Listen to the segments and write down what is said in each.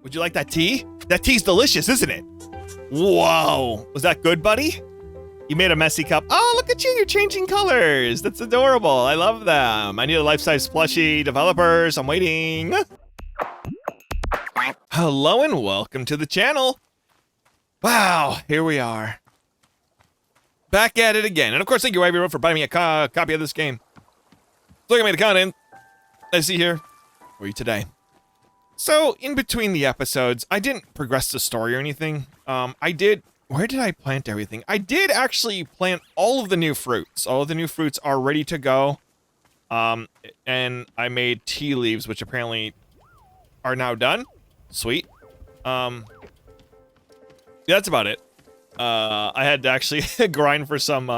Would you like that tea? That tea's delicious, isn't it? Whoa. Was that good, buddy? You made a messy cup. Oh, look at you. You're changing colors. That's adorable. I love them. I need a life-size plushie. Developers, I'm waiting. Hello and welcome to the channel. Wow, here we are. Back at it again. And of course, thank you everyone for buying me a copy of this game. Look at me, the content I see here for you today. So, in between the episodes, I didn't progress the story or anything. Where did I plant everything? I did actually plant all of the new fruits. All of the new fruits are ready to go. And I made tea leaves, which apparently are now done. Sweet. Yeah, that's about it. I had to actually grind for some,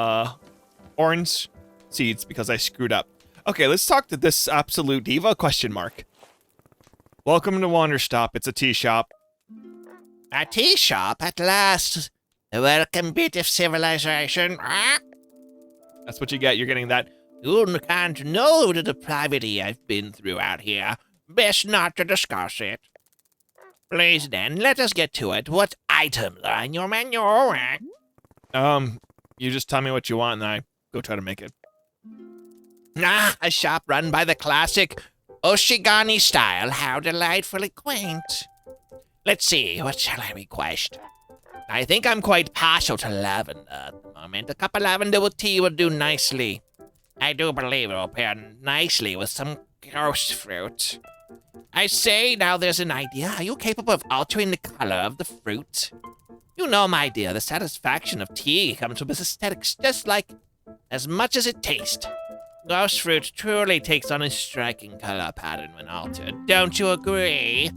orange seeds because I screwed up. Okay, let's talk to this absolute diva, ? Welcome to Wanderstop. It's a tea shop. A tea shop at last. The welcome bit of civilization. That's what you get. You're getting that. You can't know the depravity I've been through out here. Best not to discuss it. Please then, let us get to it. What items are in your menu? You just tell me what you want and I go try to make it. A shop run by the classic Oshigani style. How delightfully quaint. Let's see, what shall I request? I think I'm quite partial to lavender at the moment. A cup of lavender with tea would do nicely. I do believe it will pair nicely with some ghost fruit. I say, now there's an idea. Are you capable of altering the color of the fruit? You know, my dear, the satisfaction of tea comes from its aesthetics just like as much as it tastes. Ghost fruit truly takes on a striking color pattern when altered. Don't you agree?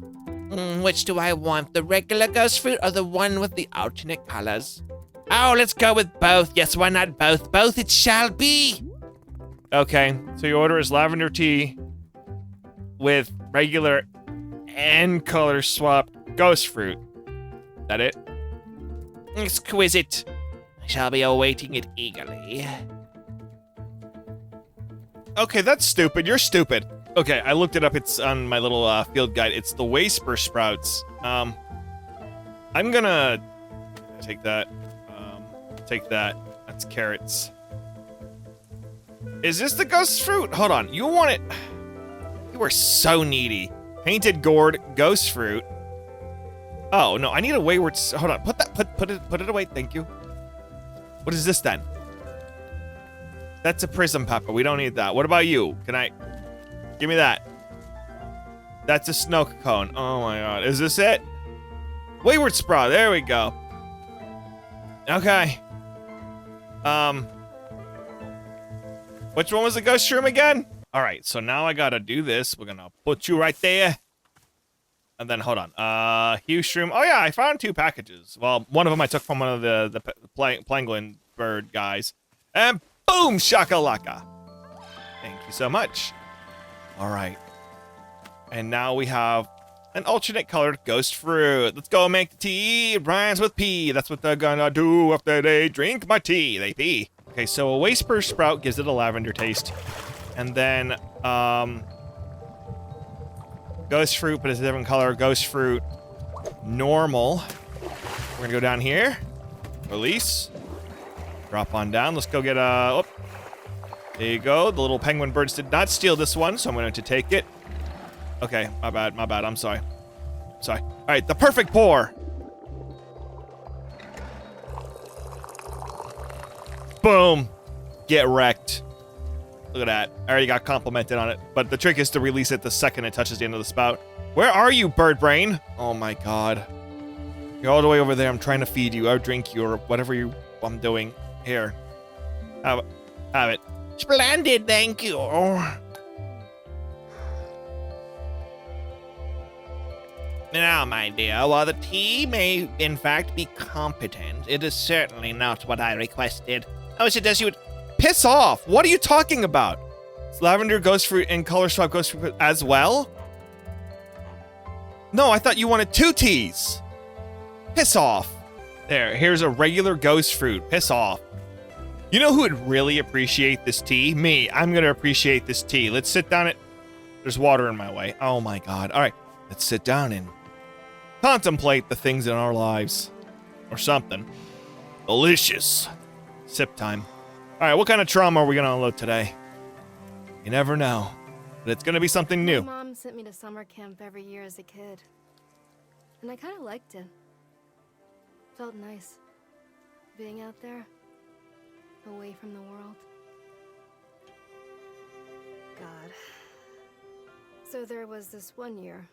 Which do I want, the regular ghost fruit or the one with the alternate colors? Oh, let's go with both. Yes, why not both? Both it shall be. Okay, so your order is lavender tea with regular and color swapped ghost fruit. That it? Exquisite. I shall be awaiting it eagerly. Okay, that's stupid. You're stupid. Okay, I looked it up. It's on my little field guide. It's the Whisper Sprouts. I'm gonna take that. Take that. That's carrots. Is this the ghost fruit? Hold on. You want it? You are so needy. Painted gourd, ghost fruit. Oh no, I need a wayward. Hold on. Put it away. Thank you. What is this then? That's a prism pepper. We don't need that. What about you? Can I? Give me that. That's a snow cone. Oh my god. Is this it? Wayward sprout. There we go. Okay. Which one was the ghost shroom again? All right. So now I gotta do this. We're gonna put you right there. And then hold on. Hue shroom. Oh yeah, I found 2 packages. Well, one of them I took from one of the Plangolin bird guys. And boom, shakalaka. Thank you so much. All right. And now we have an alternate colored ghost fruit. Let's go make the tea. It rhymes with pee. That's what they're gonna do after they drink my tea. They pee. Okay, so a Whisper Sprout gives it a lavender taste. And then, ghost fruit, but it's a different color. Ghost fruit, normal. We're gonna go down here. Release. Drop on down. Let's go get a... Oh, there you go. The little penguin birds did not steal this one, so I'm going to take it. Okay, my bad. I'm sorry. Sorry. All right, the perfect pour. Boom. Get wrecked. Look at that. I already got complimented on it, but the trick is to release it the second it touches the end of the spout. Where are you, bird brain? Oh my god. You're all the way over there. I'm trying to feed you or drink you or whatever I'm doing. Here. Have it. Splendid, thank you. Now, my dear, while the tea may in fact be competent, it is certainly not what I requested. I would suggest you would... Piss off! What are you talking about? It's lavender ghost fruit and color swap ghost fruit as well? No, I thought you wanted 2 teas. Piss off. There, here's a regular ghost fruit. Piss off. You know who would really appreciate this tea? Me. I'm gonna appreciate this tea. Let's sit down. There's water in my way. Oh my god. All right, let's sit down and contemplate the things in our lives. Or something. Delicious. Sip time. Alright, what kind of trauma are we gonna unload today? You never know. But it's gonna be something new. My mom sent me to summer camp every year as a kid. And I kind of liked it. Felt nice. Being out there. Away from the world. God. So there was this one year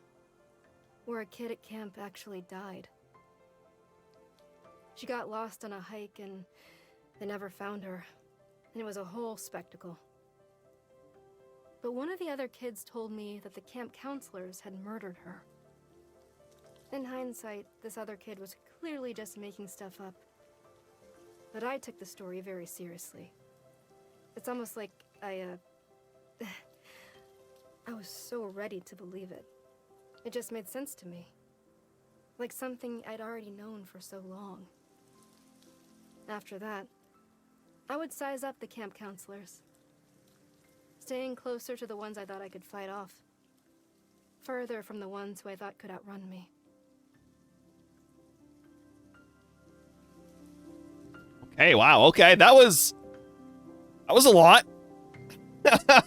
where a kid at camp actually died. She got lost on a hike and they never found her. And it was a whole spectacle. But one of the other kids told me that the camp counselors had murdered her. In hindsight, this other kid was clearly just making stuff up. But I took the story very seriously. It's almost like I was so ready to believe it. It just made sense to me. Like something I'd already known for so long. After that, I would size up the camp counselors. Staying closer to the ones I thought I could fight off. Further from the ones who I thought could outrun me. Hey, wow, okay, that was a lot.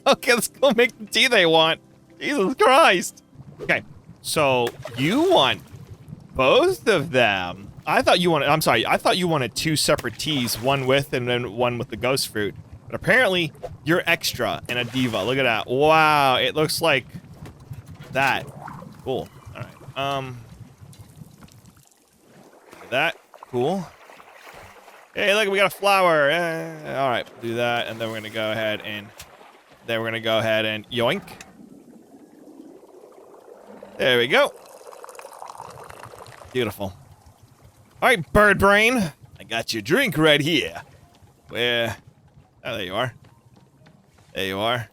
Okay, let's go make the tea they want. Jesus Christ. Okay, so you want both of them. I thought you wanted two separate teas, one with and then one with the ghost fruit. But apparently, you're extra and a diva. Look at that. Wow, it looks like that. Cool. All right. That. Cool. Hey, look, we got a flower. All right, do that, and then we're gonna go ahead and yoink. There we go. Beautiful. All right, bird brain. I got your drink right here. Where? Oh, there you are. There you are.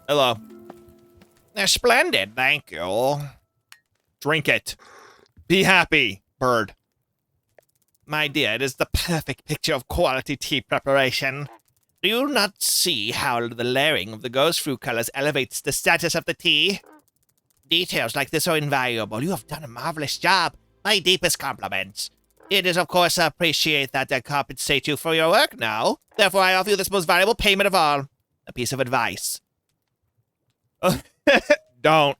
Hello. Splendid, thank you. Drink it. Be happy, bird. My dear, it is the perfect picture of quality tea preparation. Do you not see how the layering of the ghost fruit colors elevates the status of the tea? Details like this are invaluable. You have done a marvelous job. My deepest compliments. It is, of course, appreciate that I compensate you for your work now. Therefore, I offer you this most valuable payment of all. A piece of advice. Don't.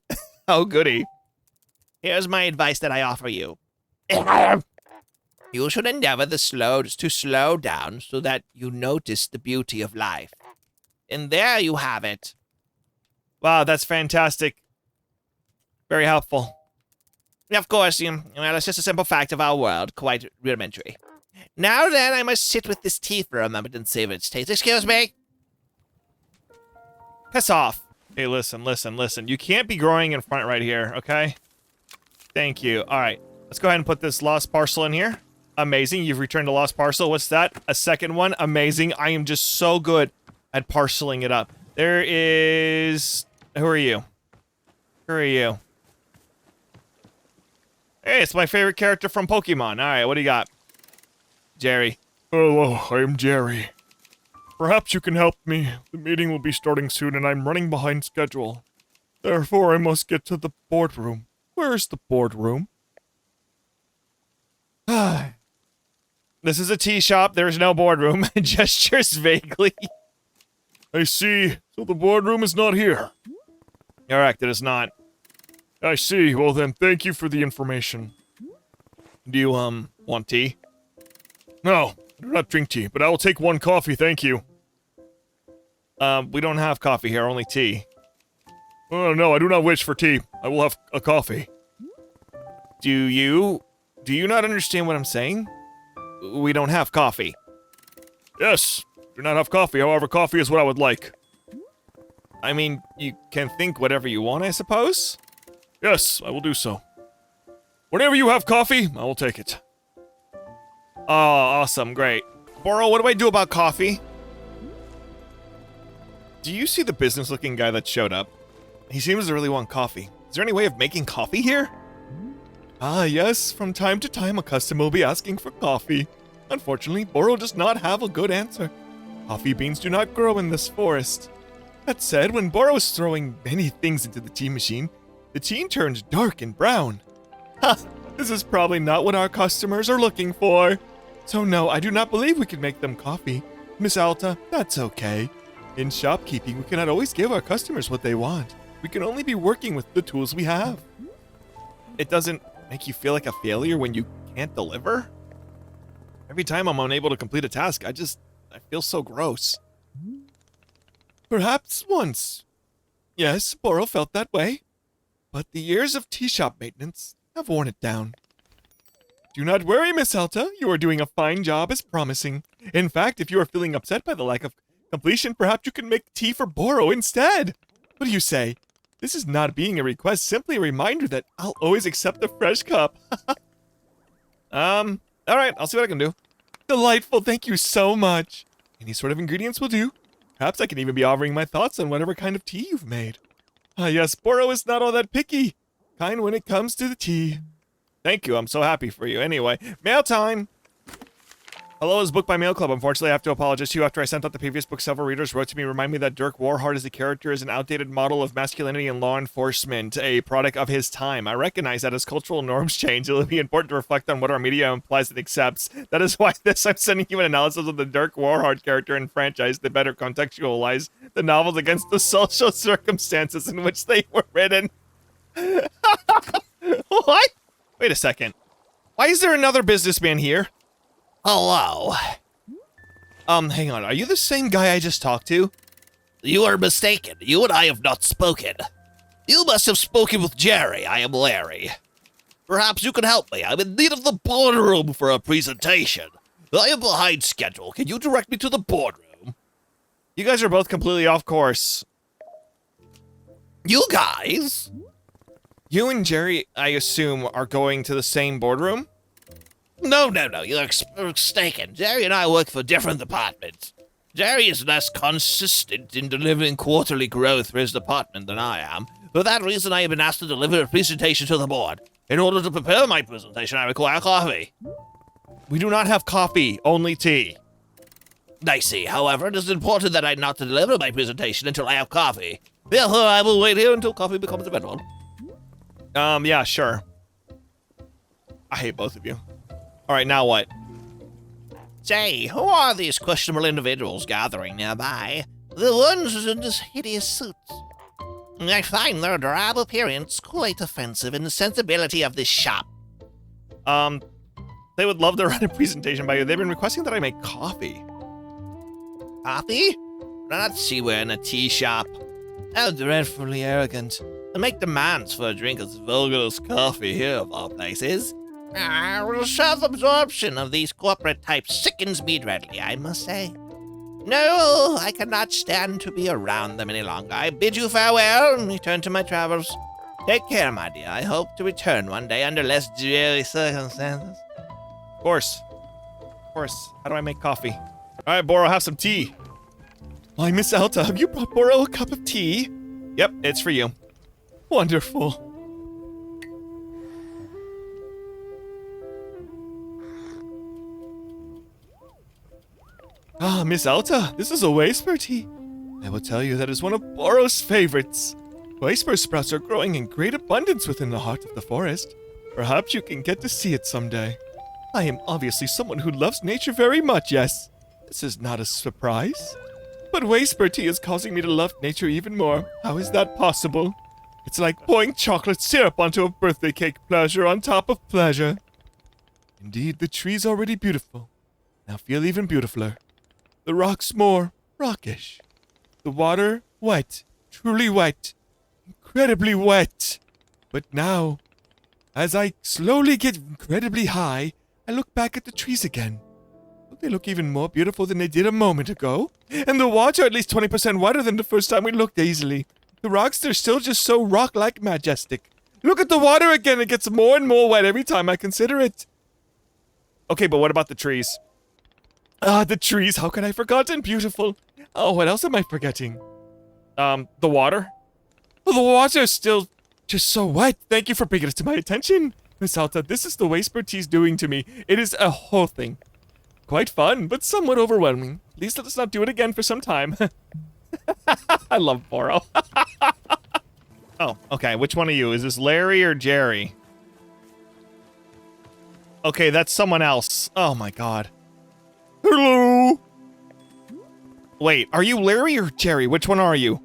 Oh, goody. Here's my advice that I offer you. You should endeavor to slow down so that you notice the beauty of life. And there you have it. Wow, that's fantastic. Very helpful. Of course, well, it's just a simple fact of our world, quite rudimentary. Now then, I must sit with this tea for a moment and savor its taste. Excuse me? Piss off. Hey, listen. You can't be growing in front right here, okay? Thank you. All right, let's go ahead and put this lost parcel in here. Amazing, you've returned a lost parcel. What's that? A second one? Amazing. I am just so good at parceling it up. There is... Who are you? Who are you? Hey, it's my favorite character from Pokemon. All right, what do you got? Jerry. Hello, I'm Jerry. Perhaps you can help me. The meeting will be starting soon and I'm running behind schedule. Therefore, I must get to the boardroom. Where is the boardroom? This is a tea shop. There's no boardroom. Gestures vaguely. I see. So the boardroom is not here. Correct, it is not. I see. Well then, thank you for the information. Do you, want tea? No, I do not drink tea, but I will take one coffee, thank you. We don't have coffee here, only tea. Oh, no, I do not wish for tea. I will have a coffee. Do you not understand what I'm saying? We don't have coffee. Yes, do not have coffee, however, coffee is what I would like. I mean, you can think whatever you want, I suppose? Yes, I will do so. Whenever you have coffee, I will take it. Oh, awesome, great. Boro, what do I do about coffee? Do you see the business-looking guy that showed up? He seems to really want coffee. Is there any way of making coffee here? Ah, yes, from time to time a customer will be asking for coffee. Unfortunately, Boro does not have a good answer. Coffee beans do not grow in this forest. That said, when Boro is throwing many things into the tea machine, the tea turns dark and brown. Ha! This is probably not what our customers are looking for. So no, I do not believe we can make them coffee. Miss Alta, that's okay. In shopkeeping, we cannot always give our customers what they want. We can only be working with the tools we have. It doesn't make you feel like a failure when you can't deliver? Every time I'm unable to complete a task, I feel so gross. Perhaps once. Yes, Boro felt that way. But the years of tea shop maintenance have worn it down. Do not worry, Miss Alta. You are doing a fine job as promising. In fact, if you are feeling upset by the lack of completion, perhaps you can make tea for Boro instead. What do you say? This is not being a request, simply a reminder that I'll always accept a fresh cup. All right, I'll see what I can do. Delightful, thank you so much. Any sort of ingredients will do. Perhaps I can even be offering my thoughts on whatever kind of tea you've made. Ah, yes, Boro is not all that picky. Kind when it comes to the tea. Thank you, I'm so happy for you. Anyway, mail time! Hello is Book by Mail Club. Unfortunately, I have to apologize to you. After I sent out the previous book, several readers wrote to me, remind me that Dirk Warhart as a character is an outdated model of masculinity and law enforcement, a product of his time. I recognize that as cultural norms change, it will be important to reflect on what our media implies and accepts. That is why I'm sending you an analysis of the Dirk Warhart character and franchise to better contextualize the novels against the social circumstances in which they were written. What? Wait a second. Why is there another businessman here? Hello. Hang on. Are you the same guy I just talked to? You are mistaken. You and I have not spoken. You must have spoken with Jerry. I am Larry. Perhaps you can help me. I'm in need of the boardroom for a presentation. I am behind schedule. Can you direct me to the boardroom? You guys are both completely off course. You guys? You and Jerry, I assume, are going to the same boardroom? No, you're mistaken. Jerry and I work for different departments. Jerry is less consistent in delivering quarterly growth for his department than I am. For that reason, I have been asked to deliver a presentation to the board. In order to prepare my presentation, I require coffee. We do not have coffee, only tea. I see. However, it is important that I not deliver my presentation until I have coffee. Therefore, I will wait here until coffee becomes available. Yeah, sure. I hate both of you. All right, now what? Say, who are these questionable individuals gathering nearby? The ones in these hideous suits. I find their drab appearance quite offensive in the sensibility of this shop. They would love to run a presentation by you. They've been requesting that I make coffee. Coffee? Not see we're in a tea shop. How dreadfully arrogant. To make demands for a drink as vulgar as coffee here of all places. Self-absorption of these corporate types sickens me dreadfully, I must say. No, I cannot stand to be around them any longer. I bid you farewell and return to my travels. Take care, my dear. I hope to return one day under less dreary circumstances. Of course. Of course. How do I make coffee? All right, Boro, have some tea. Why, Miss Alta, have you brought Boro a cup of tea? Yep, it's for you. Wonderful. Ah, Miss Alta, this is a Whisper tea. I will tell you that is one of Boro's favorites. Whisper sprouts are growing in great abundance within the heart of the forest. Perhaps you can get to see it someday. I am obviously someone who loves nature very much, yes. This is not a surprise. But Whisper tea is causing me to love nature even more. How is that possible? It's like pouring chocolate syrup onto a birthday cake, pleasure on top of pleasure. Indeed, the tree's already beautiful. Now feel even beautifuler. The rocks more rockish. The water wet, truly wet, incredibly wet. But now, as I slowly get incredibly high, I look back at the trees again. They look even more beautiful than they did a moment ago. And the water at least 20% wetter than the first time we looked easily. The rocks, they're still just so rock-like majestic. Look at the water again, it gets more and more wet every time I consider it. Okay, but what about the trees? Ah, the trees, how could I forgotten? Beautiful. Oh, what else am I forgetting? The water? Well, the water's still just so wet. Thank you for bringing it to my attention. Miss Alta, this is the Whisper tea's doing to me. It is a whole thing. Quite fun, but somewhat overwhelming. Please let us not do it again for some time. I love Boro. Oh, okay. Which one are you? Is this Larry or Jerry? Okay, that's someone else. Oh my god. Hello. Wait, are you Larry or Jerry? Which one are you?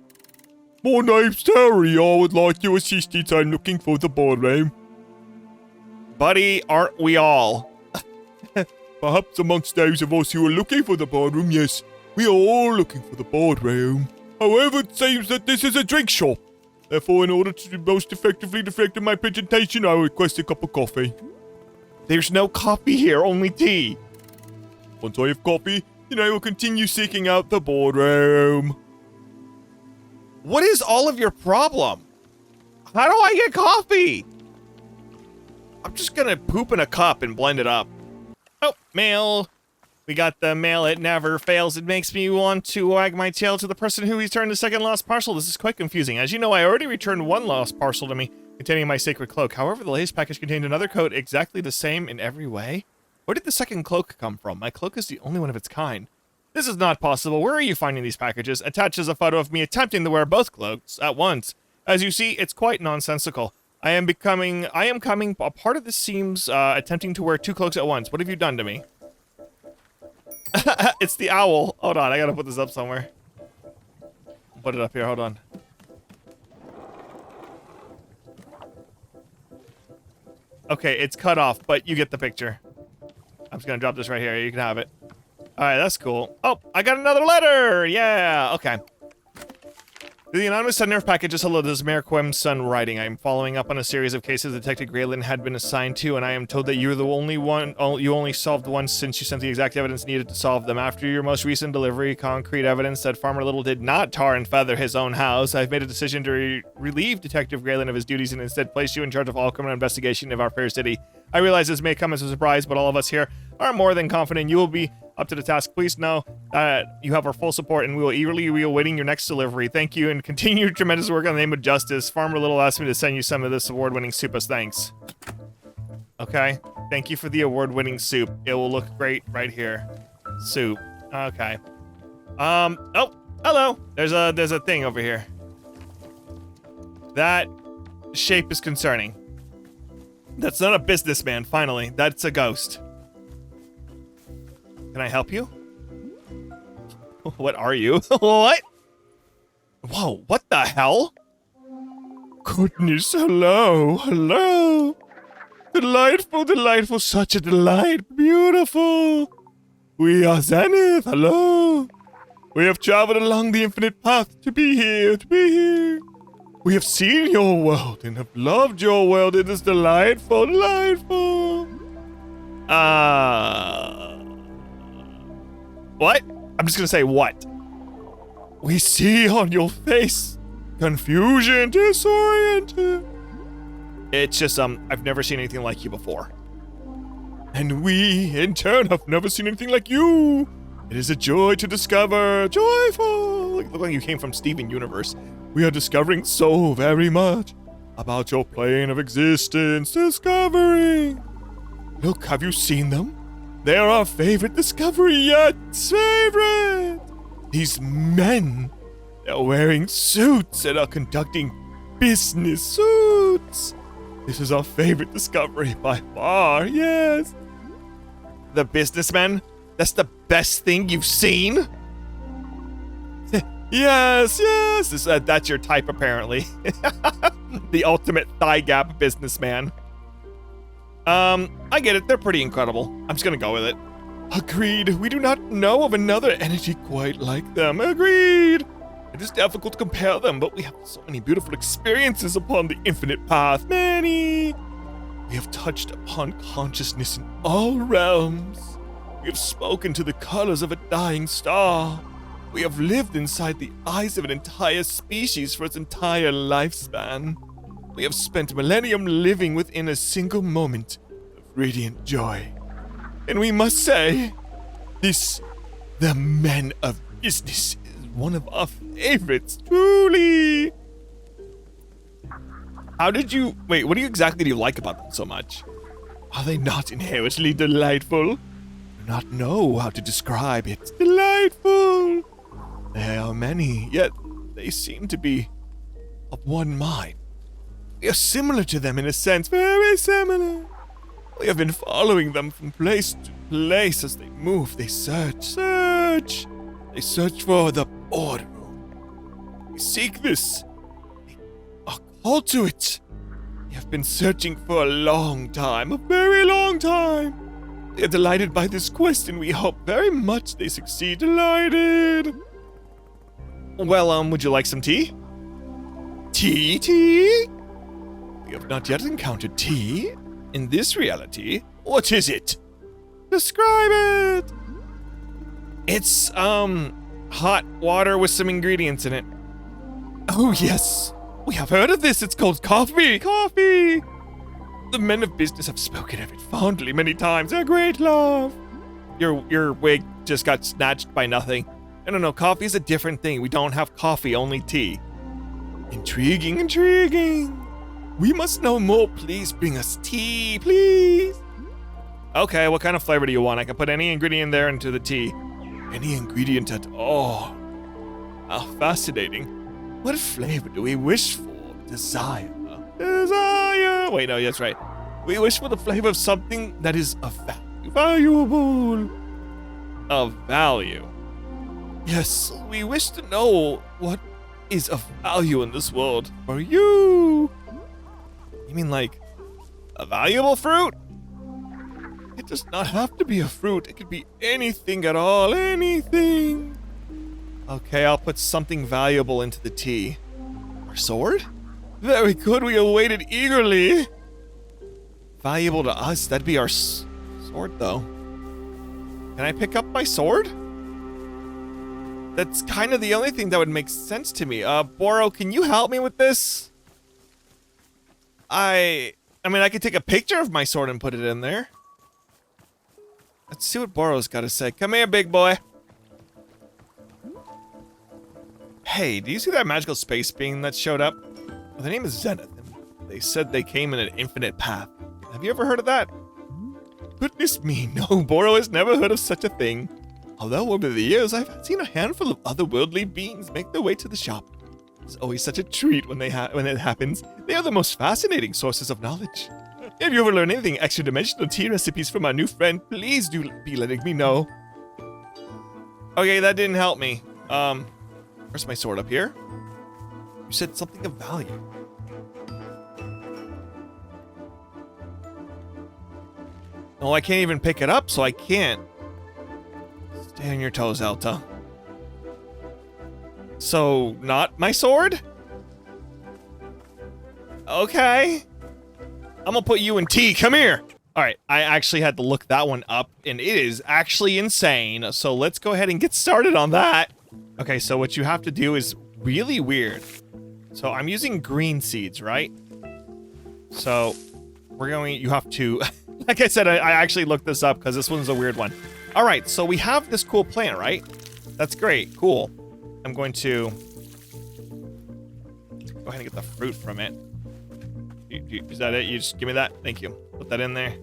My name's Terry. I would like your assistance. I'm looking for the boardroom. Buddy, aren't we all? Perhaps amongst those of us who are looking for the boardroom, yes, we are all looking for the boardroom. However, it seems that this is a drink shop. Therefore, in order to most effectively deflect my presentation, I request a cup of coffee. There's no coffee here, only tea. Once I have coffee, then I will continue seeking out the boardroom. What is all of your problem? How do I get coffee? I'm just gonna poop in a cup and blend it up. Oh, mail. We got the mail. It never fails. It makes me want to wag my tail to the person who returned the second lost parcel. This is quite confusing. As you know, I already returned one lost parcel to me containing my sacred cloak. However, the latest package contained another coat exactly the same in every way. Where did the second cloak come from? My cloak is the only one of its kind. This is not possible. Where are you finding these packages? Attached is a photo of me attempting to wear both cloaks at once. As you see, it's quite nonsensical. I am coming. A part of this seems attempting to wear two cloaks at once. What have you done to me? It's the owl. Hold on, I gotta put this up somewhere. Put it up here, hold on. Okay, it's cut off, but you get the picture. I'm just gonna drop this right here. You can have it. Alright, that's cool. Oh, I got another letter! Yeah, okay. The anonymous sender of packages. Hello, this is Mayor Quem's son writing. I am following up on a series of cases Detective Graylin had been assigned to, and I am told that you're the only one. You only solved one since you sent the exact evidence needed to solve them. After your most recent delivery, concrete evidence that Farmer Little did not tar and feather his own house, I've made a decision to relieve Detective Graylin of his duties and instead place you in charge of all criminal investigation of our fair city. I realize this may come as a surprise, but all of us here are more than confident you will be up to the task. Please know that you have our full support, and we will eagerly be awaiting your next delivery. Thank you, and continue your tremendous work in the name of justice. Farmer Little asked me to send you some of this award-winning soup as thanks. Okay. Thank you for the award-winning soup. It will look great right here. Soup. Okay. Oh, hello. There's a thing over here. That shape is concerning. That's not a businessman, finally. That's a ghost. Can I help you? What are you? What? Whoa, what the hell? Goodness, hello, hello. Delightful, delightful, such a delight, beautiful. We are Zenith, hello. We have traveled along the infinite path to be here, We have seen your world and have loved your world. It is delightful, delightful. What? I'm just gonna say what? We see on your face confusion, disoriented. It's just, I've never seen anything like you before. And we, in turn, have never seen anything like you. It is a joy to discover, joyful. Look like you came from Steven Universe. We are discovering so very much about your plane of existence. Discovering. Look, have you seen them? They are our favorite discovery yet. Favorite. These men. They're wearing suits and are conducting business suits. This is our favorite discovery by far, yes. The businessmen? That's the best thing you've seen? Yes, yes. That's your type, apparently. The ultimate thigh gap businessman. I get it. They're pretty incredible. I'm just gonna go with it. Agreed. We do not know of another entity quite like them. Agreed. It is difficult to compare them, but we have so many beautiful experiences upon the infinite path. Many. We have touched upon consciousness in all realms. We have spoken to the colors of a dying star. We have lived inside the eyes of an entire species for its entire lifespan. We have spent millennium living within a single moment of radiant joy. And we must say, the men of business, is one of our favorites, truly. Wait, what exactly do you like about them so much? Are they not inherently delightful? I do not know how to describe it. Delightful. There are many, yet they seem to be of one mind. We are similar to them in a sense, very similar. We have been following them from place to place as they move. They search. They search for the boardroom. They seek this. They are called to it. They have been searching for a long time, a very long time. They are delighted by this quest, and we hope very much they succeed. Delighted. Well, would you like some tea? Tea? We have not yet encountered tea. In this reality, what is it? Describe it! It's, hot water with some ingredients in it. Oh, yes. We have heard of this. It's called coffee. Coffee! The men of business have spoken of it fondly many times. A great love. Your wig just got snatched by nothing. No, coffee is a different thing. We don't have coffee, only tea. Intriguing. We must know more. Please bring us tea, please. Okay, what kind of flavor do you want? I can put any ingredient there into the tea. Any ingredient at all. How fascinating. What flavor do we wish for? Desire. Wait, no, that's right. We wish for the flavor of something that is of valuable. Of value. Yes, we wish to know what is of value in this world for you. You mean like a valuable fruit? It does not have to be a fruit. It could be anything at all. Anything. Okay, I'll put something valuable into the tea. Our sword? Very good. We await it eagerly. Valuable to us? That'd be our sword, though. Can I pick up my sword? That's kind of the only thing that would make sense to me. Boro, can you help me with this? I mean, I could take a picture of my sword and put it in there. Let's see what Boro's got to say. Come here, big boy. Hey, do you see that magical space being that showed up? Well, their name is Zenith, and they said they came in an infinite path. Have you ever heard of that? Goodness me, no, Boro has never heard of such a thing. Although over the years, I've seen a handful of otherworldly beings make their way to the shop. It's always such a treat when it happens. They are the most fascinating sources of knowledge. If you ever learn anything extra-dimensional tea recipes from our new friend, please do be letting me know. Okay, that didn't help me. Where's my sword? Up here? You said something of value. No, I can't even pick it up, so I can't. Stay on your toes, Alta. So, not my sword? Okay. I'm gonna put you in tea. Come here. All right, I actually had to look that one up, and it is actually insane. So let's go ahead and get started on that. Okay, so what you have to do is really weird. So I'm using green seeds, right? So you have to, like I said, I actually looked this up because this one's a weird one. All right, so we have this cool plant, right? That's great, cool. I'm going to go ahead and get the fruit from it. Is that it? You just give me that? Thank you. Put that in there.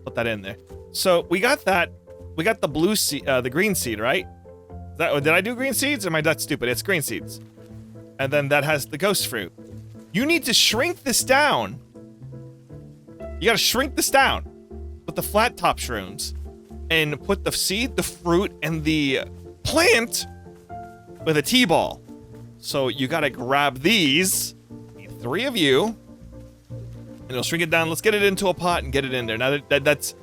Put that in there. So we got that. We got the blue seed, the green seed, right? Did I do green seeds? Or am I that stupid? It's green seeds. And then that has the ghost fruit. You need to shrink this down. You gotta shrink this down with the flat top shrooms and put the seed, the fruit, and the plant with a T-ball. So you gotta grab these, 3 of you, and it'll shrink it down. Let's get it into a pot and get it in there. Now that's,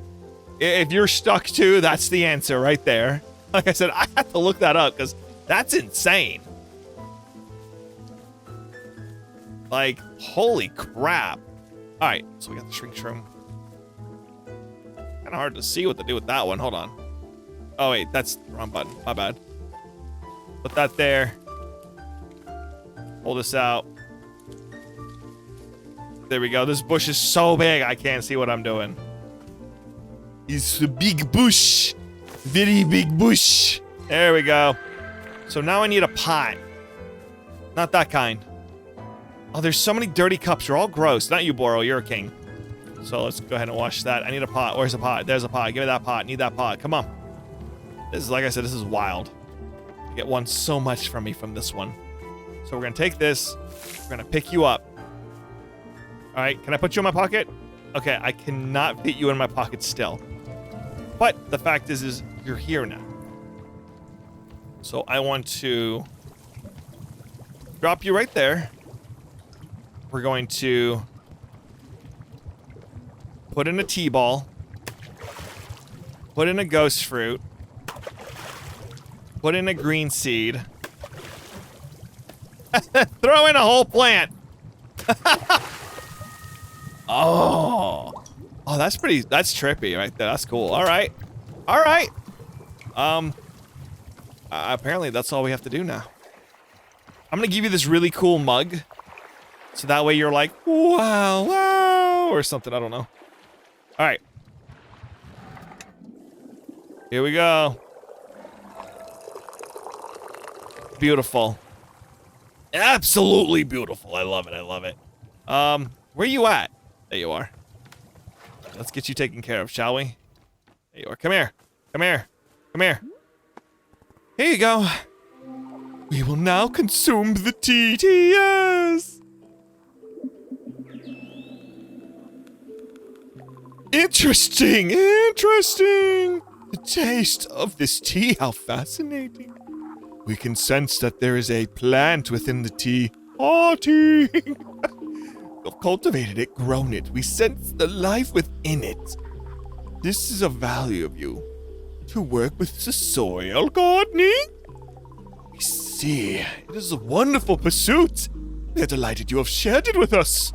if you're stuck too, that's the answer right there. Like I said, I had to look that up because that's insane. Like, holy crap. All right, so we got the shrink shroom. Kind of hard to see what to do with that one. Hold on. Oh, wait, that's the wrong button. My bad. Put that there. Hold this out. There we go. This bush is so big, I can't see what I'm doing. It's a big bush. Very big bush. There we go. So now I need a pot. Not that kind. Oh, there's so many dirty cups. You're all gross. Not you, Boro. You're a king. So let's go ahead and wash that. I need a pot. Where's a pot? There's a pot. Give me that pot. Need that pot. Come on. This is, like I said, this is wild. You get one so much from me from this one. So we're going to take this. We're going to pick you up. All right, can I put you in my pocket? Okay, I cannot fit you in my pocket still. But the fact is you're here now. So I want to drop you right there. We're going to put in a T-ball. Put in a ghost fruit. Put in a green seed. Throw in a whole plant. Oh, that's trippy right there. That's cool. All right. Apparently that's all we have to do now. I'm gonna give you this really cool mug, so that way you're like, wow, or something. I don't know. All right. Here we go. Beautiful. Absolutely beautiful. I love it. Where you at? There you are. Let's get you taken care of, shall we? There you are. Come here. Here you go. We will now consume the TTS. Interesting. The taste of this tea, how fascinating. We can sense that there is a plant within the tea. Tea. We've cultivated it, grown it. We sense the life within it. This is a value of you. To work with the soil gardening? We see. It is a wonderful pursuit. We are delighted you have shared it with us.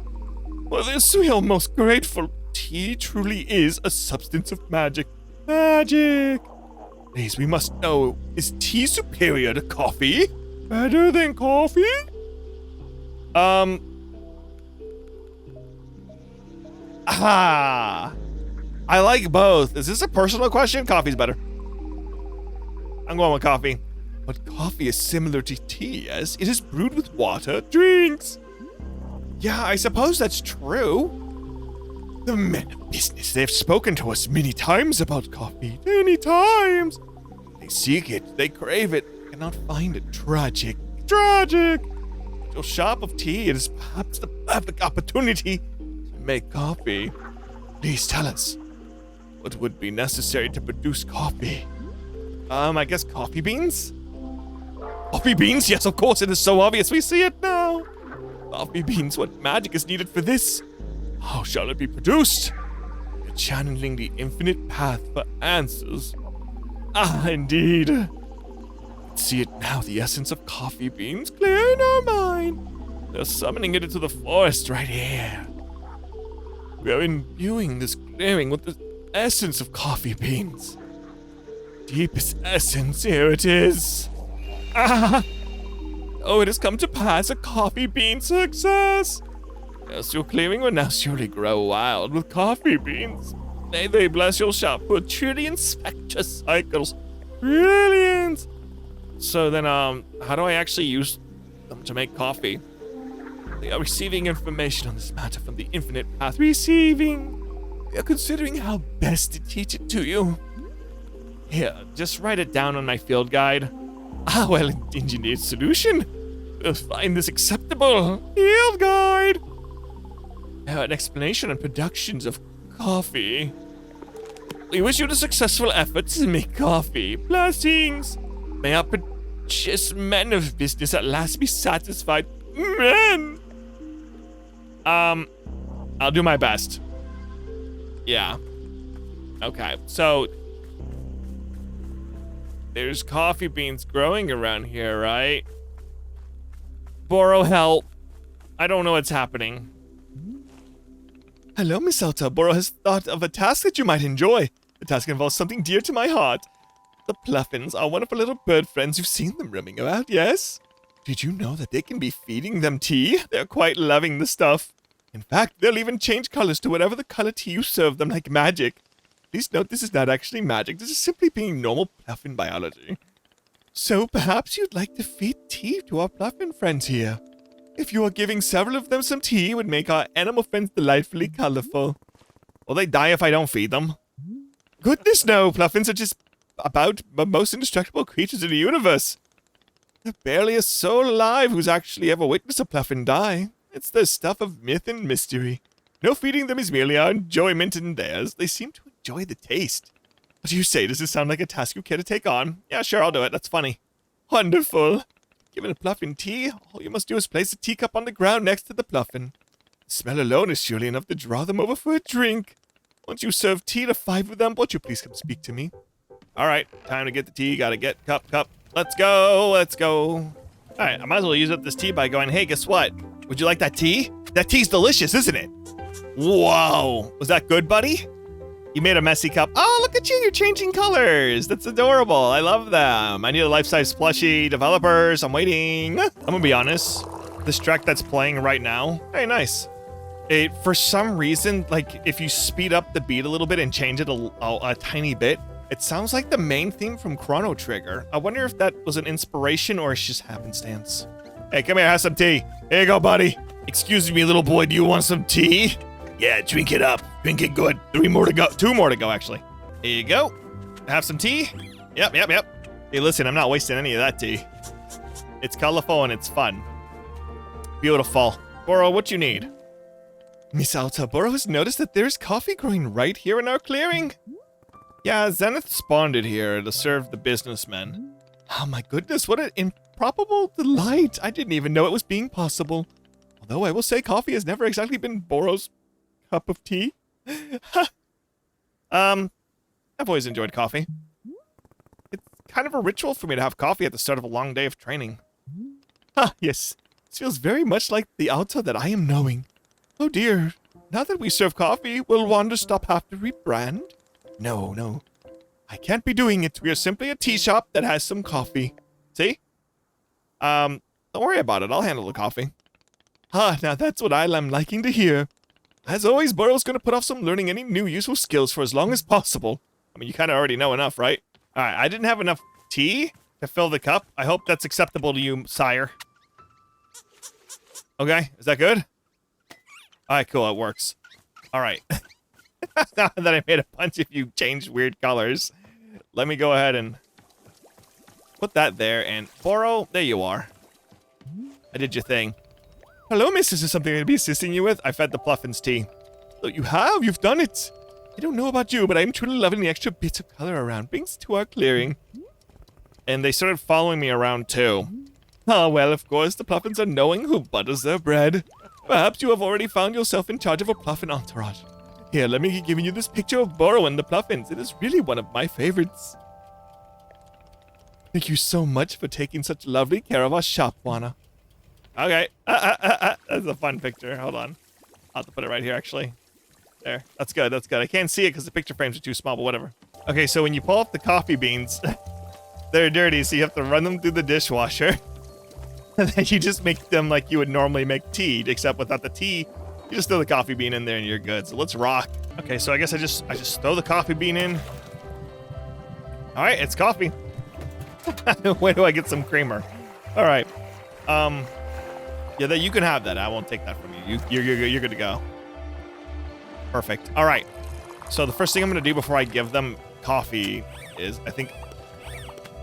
For this we are most grateful. Tea truly is a substance of magic. Please, we must know, is tea superior to coffee? Better than coffee? I like both. Is this a personal question? Coffee's better. I'm going with coffee. But coffee is similar to tea, as it is brewed with water, drinks. Yeah, I suppose that's true. The men of business, they have spoken to us many times about coffee. Many times. They seek it, they crave it, cannot find it. Tragic. Your shop of tea, it is perhaps the perfect opportunity to make coffee. Please tell us, what would be necessary to produce coffee? I guess coffee beans? Coffee beans? Yes, of course, it is so obvious. We see it now. Coffee beans, what magic is needed for this? How shall it be produced? We're channeling the infinite path for answers. Indeed. See it now, the essence of coffee beans clear in our mind. They're summoning it into the forest right here. We are imbuing this clearing with the essence of coffee beans. Deepest essence, here it is. Oh, it has come to pass, a coffee bean success. Yes, your clearing will now surely grow wild with coffee beans. May they bless your shop for trillion spectre cycles. Brilliant! So then, how do I actually use them to make coffee? They are receiving information on this matter from the infinite path. Receiving! We are considering how best to teach it to you. Here, just write it down on my field guide. Well-engineered solution. We'll find this acceptable. Field guide! An explanation on productions of coffee. We wish you the successful efforts to make coffee. Blessings! May our precious men of business at last be satisfied. Men! I'll do my best. Yeah. Okay, so there's coffee beans growing around here, right? Borrow help. I don't know what's happening. Hello, Miss Elta. Boro has thought of a task that you might enjoy. The task involves something dear to my heart. The Pluffins are wonderful little bird friends. You've seen them roaming about, yes? Did you know that they can be feeding them tea? They're quite loving the stuff. In fact, they'll even change colors to whatever the color tea you serve them like magic. Please note this is not actually magic. This is simply being normal Pluffin biology. So perhaps you'd like to feed tea to our Pluffin friends here. If you are giving several of them some tea, it would make our animal friends delightfully colorful. Will they die if I don't feed them? Goodness no, Pluffins are just about the most indestructible creatures in the universe. There's barely a soul alive who's actually ever witnessed a Pluffin die. It's the stuff of myth and mystery. No feeding them is merely our enjoyment and theirs. They seem to enjoy the taste. What do you say? Does this sound like a task you care to take on? Yeah, sure, I'll do it. That's funny. Wonderful. Given a Pluffin tea, all you must do is place a teacup on the ground next to the Pluffin. The smell alone is surely enough to draw them over for a drink. Once you serve tea to 5 of them, won't you please come speak to me? All right, time to get the tea. Gotta get cup. Let's go. All right, I might as well use up this tea by going, hey, guess what? Would you like that tea? That tea's delicious, isn't it? Whoa. Was that good, buddy? You made a messy cup. Oh, look at you. You're changing colors. That's adorable. I love them. I need a life-size plushie. Developers, I'm waiting. I'm gonna be honest. This track that's playing right now, hey, nice. It, for some reason, like, if you speed up the beat a little bit and change it a tiny bit, it sounds like the main theme from Chrono Trigger. I wonder if that was an inspiration or it's just happenstance. Hey, come here, have some tea. Here you go, buddy. Excuse me, little boy, do you want some tea? Yeah, drink it up. Drink it good. 3 more to go. 2 more to go, actually. Here you go. Have some tea? Yep. Hey, listen, I'm not wasting any of that tea. It's colorful and it's fun. Beautiful. Boro, what you need? Miss Alta, Boro has noticed that there's coffee growing right here in our clearing. Yeah, Zenith spawned it here to serve the businessmen. Oh my goodness, what an improbable delight. I didn't even know it was being possible. Although I will say coffee has never exactly been Boro's cup of tea. I've always enjoyed coffee. It's kind of a ritual for me to have coffee at the start of a long day of training. Yes. This feels very much like the Alta that I am knowing. Oh dear. Now that we serve coffee, will Wanderstop have to rebrand? No. I can't be doing it. We are simply a tea shop that has some coffee. See? Don't worry about it. I'll handle the coffee. Now that's what I'm liking to hear. As always, Burrow's gonna put off some learning any new useful skills for as long as possible. I mean, you kind of already know enough, right? Alright, I didn't have enough tea to fill the cup. I hope that's acceptable to you, sire. Okay, is that good? Alright, cool, it works. Alright. Now that I made a bunch of you change weird colors, let me go ahead and put that there, and Boro, there you are. I did your thing. Hello, miss, is there something I can be assisting you with? I fed the Pluffins tea. Oh, you have? You've done it. I don't know about you, but I'm truly loving the extra bits of color around. Brings to our clearing. And they started following me around, too. Ah, well, of course, the Pluffins are knowing who butters their bread. Perhaps you have already found yourself in charge of a Pluffin entourage. Here, let me give you this picture of Boro and the Pluffins. It is really one of my favorites. Thank you so much for taking such lovely care of our shop, Wana. Okay. That's a fun picture. Hold on. I'll have to put it right here, actually. There. That's good. I can't see it because the picture frames are too small, but whatever. Okay, so when you pull off the coffee beans, they're dirty, so you have to run them through the dishwasher. And then you just make them like you would normally make tea, except without the tea. You just throw the coffee bean in there and you're good. So let's rock. Okay, so I guess I just throw the coffee bean in. All right, it's coffee. Where do I get some creamer? All right. Yeah, you can have that. I won't take that from you. You're good to go. Perfect. All right. So the first thing I'm going to do before I give them coffee is I think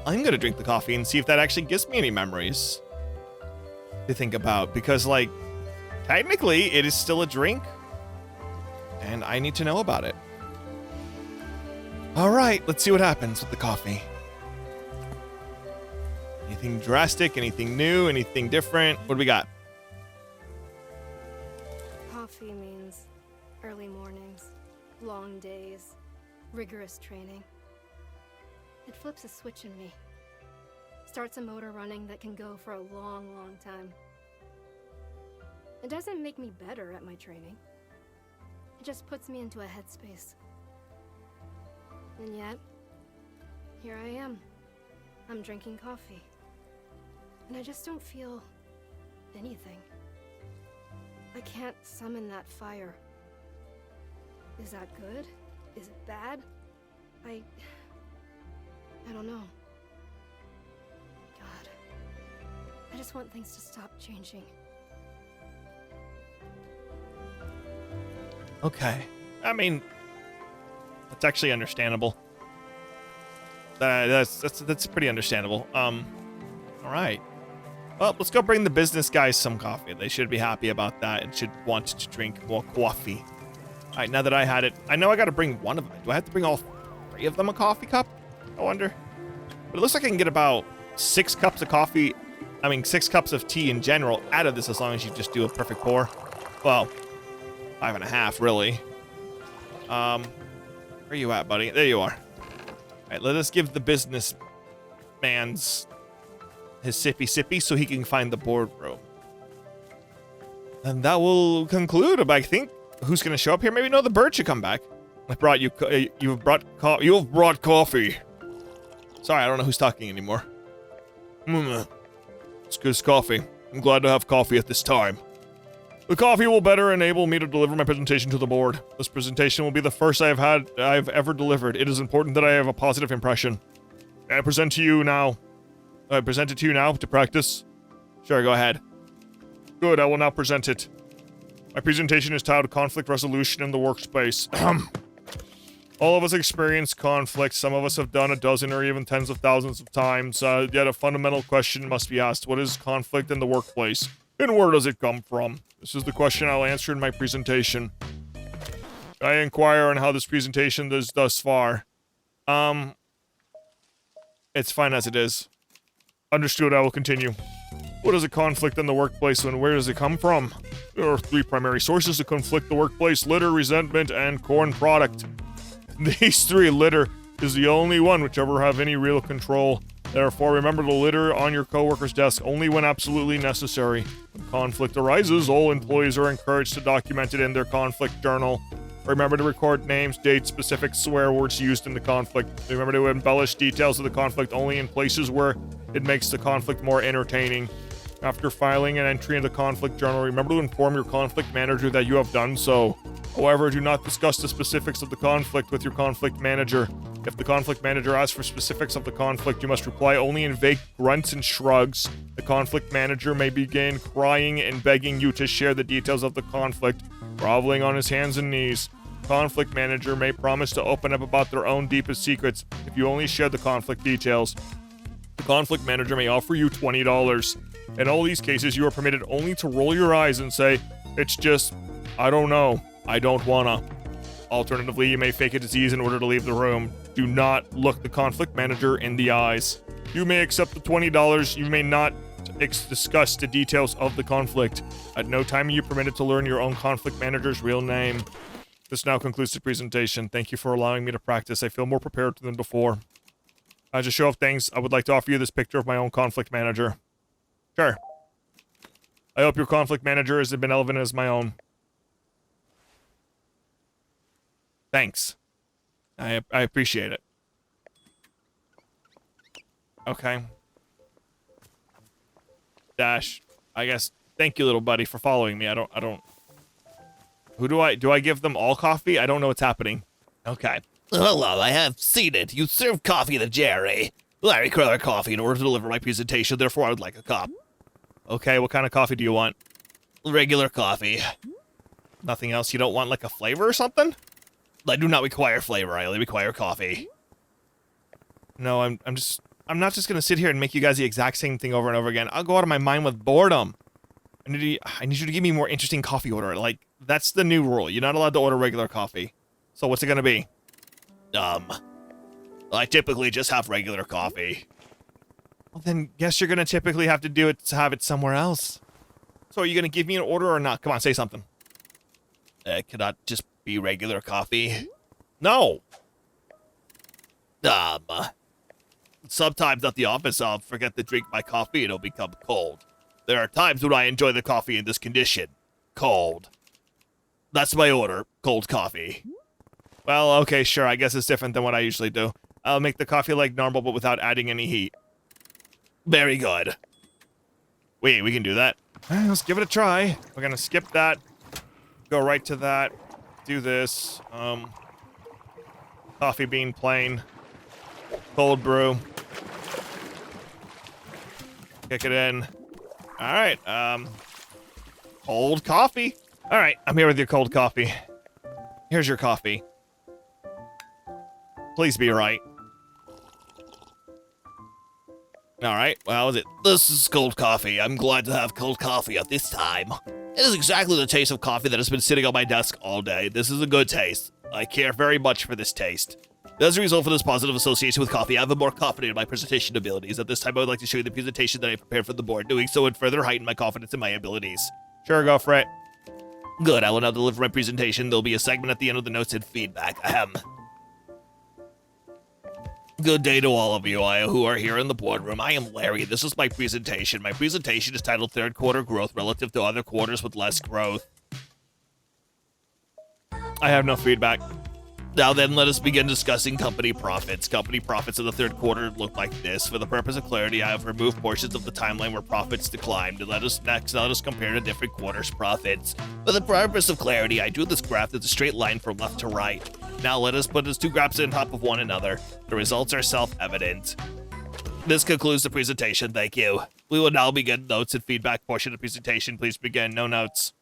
I'm going to drink the coffee and see if that actually gives me any memories to think about. Because, like, technically it is still a drink and I need to know about it. All right. Let's see what happens with the coffee. Anything drastic? Anything new? Anything different? What do we got? Coffee means early mornings, long days, rigorous training. It flips a switch in me. Starts a motor running that can go for a long, long time. It doesn't make me better at my training. It just puts me into a headspace. And yet, here I am. I'm drinking coffee. And I just don't feel anything. I can't summon that fire. Is that good? Is it bad? I don't know. God. I just want things to stop changing. Okay. I mean, that's actually understandable. That's pretty understandable. All right. Well, let's go bring the business guys some coffee. They should be happy about that and should want to drink more coffee. All right, now that I had it, I know I got to bring one of them. Do I have to bring all 3 of them a coffee cup? I wonder. But it looks like I can get about 6 cups of coffee. I mean, 6 cups of tea in general out of this as long as you just do a perfect pour. Well, 5.5 really. Where are you at, buddy? There you are. All right, let us give the business man's his sippy so he can find the boardroom. And that will conclude. I think who's going to show up here? Maybe the bird should come back. I brought you. You've brought coffee. Sorry, I don't know who's talking anymore. It's good coffee. I'm glad to have coffee at this time. The coffee will better enable me to deliver my presentation to the board. This presentation will be the first I've ever delivered. It is important that I have a positive impression. I present it to you now to practice. Sure, go ahead. Good, I will now present it. My presentation is titled Conflict Resolution in the Workspace. All of us experience conflict. Some of us have done a dozen or even tens of thousands of times. Yet a fundamental question must be asked. What is conflict in the workplace? And where does it come from? This is the question I'll answer in my presentation. I inquire on how this presentation is thus far. It's fine as it is. Understood, I will continue. What is a conflict in the workplace and where does it come from? There are 3 primary sources of conflict in the workplace: litter, resentment, and corn product. These 3, litter is the only one which ever have any real control. Therefore, remember to litter on your coworker's desk only when absolutely necessary. When conflict arises, all employees are encouraged to document it in their conflict journal. Remember to record names, dates, specific swear words used in the conflict. Remember to embellish details of the conflict only in places where it makes the conflict more entertaining. After filing an entry in the conflict journal, remember to inform your conflict manager that you have done so. However, do not discuss the specifics of the conflict with your conflict manager. If the conflict manager asks for specifics of the conflict, you must reply only in vague grunts and shrugs. The conflict manager may begin crying and begging you to share the details of the conflict, groveling on his hands and knees. Conflict manager may promise to open up about their own deepest secrets if you only share the conflict details. The conflict manager may offer you $20. In all these cases, you are permitted only to roll your eyes and say, "It's just, I don't know. I don't wanna." Alternatively, you may fake a disease in order to leave the room. Do not look the conflict manager in the eyes. You may accept the $20. You may not discuss the details of the conflict. At no time are you permitted to learn your own conflict manager's real name. This now concludes the presentation. Thank you for allowing me to practice. I feel more prepared than before. As a show of thanks, I would like to offer you this picture of my own conflict manager. Sure. I hope your conflict manager is as benevolent as my own. Thanks. I appreciate it. Okay. Dash. I guess. Thank you, little buddy, for following me. I don't. Who do I give them all coffee? I don't know what's happening. Okay. Hello, I have seen it. You serve coffee to Jerry. I require coffee in order to deliver my presentation, therefore I would like a cup. Okay, what kind of coffee do you want? Regular coffee. Nothing else? You don't want like a flavor or something? I do not require flavor, I only require coffee. No, I'm not just gonna sit here and make you guys the exact same thing over and over again. I'll go out of my mind with boredom. I need you to give me a more interesting coffee order. Like, that's the new rule. You're not allowed to order regular coffee. So what's it gonna be? I typically just have regular coffee. Well, then guess you're gonna typically have to have it somewhere else. So are you gonna give me an order or not? Come on, say something. Cannot just be regular coffee? No. Sometimes at the office I'll forget to drink my coffee and it'll become cold. There are times when I enjoy the coffee in this condition. Cold. That's my order. Cold coffee. Well, okay, sure. I guess it's different than what I usually do. I'll make the coffee like normal, but without adding any heat. Very good. Wait, we can do that. Let's give it a try. We're gonna skip that. Go right to that. Do this. Coffee bean plain. Cold brew. Kick it in. Alright, cold coffee. Alright, I'm here with your cold coffee. Here's your coffee. Please be right. All right, well, how is it? This is cold coffee. I'm glad to have cold coffee at this time. It is exactly the taste of coffee that has been sitting on my desk all day. This is a good taste. I care very much for this taste. As a result of this positive association with coffee, I have been more confident in my presentation abilities. At this time, I would like to show you the presentation that I prepared for the board. Doing so would further heighten my confidence in my abilities. Sure, go for it. Good, I will now deliver my presentation. There'll be a segment at the end of the notes and feedback. Ahem. Good day to all of you who are here in the boardroom. I am Larry. This is my presentation. My presentation is titled Third Quarter Growth Relative to Other Quarters with Less Growth. I have no feedback. Now then, let us begin discussing company profits. Company profits in the third quarter look like this. For the purpose of clarity, I have removed portions of the timeline where profits declined. Let us compare the different quarters' profits. For the purpose of clarity, I drew this graph as a straight line from left to right. Now let us put these two graphs on top of one another. The results are self-evident. This concludes the presentation. Thank you. We will now begin notes and feedback portion of the presentation. Please begin. No notes.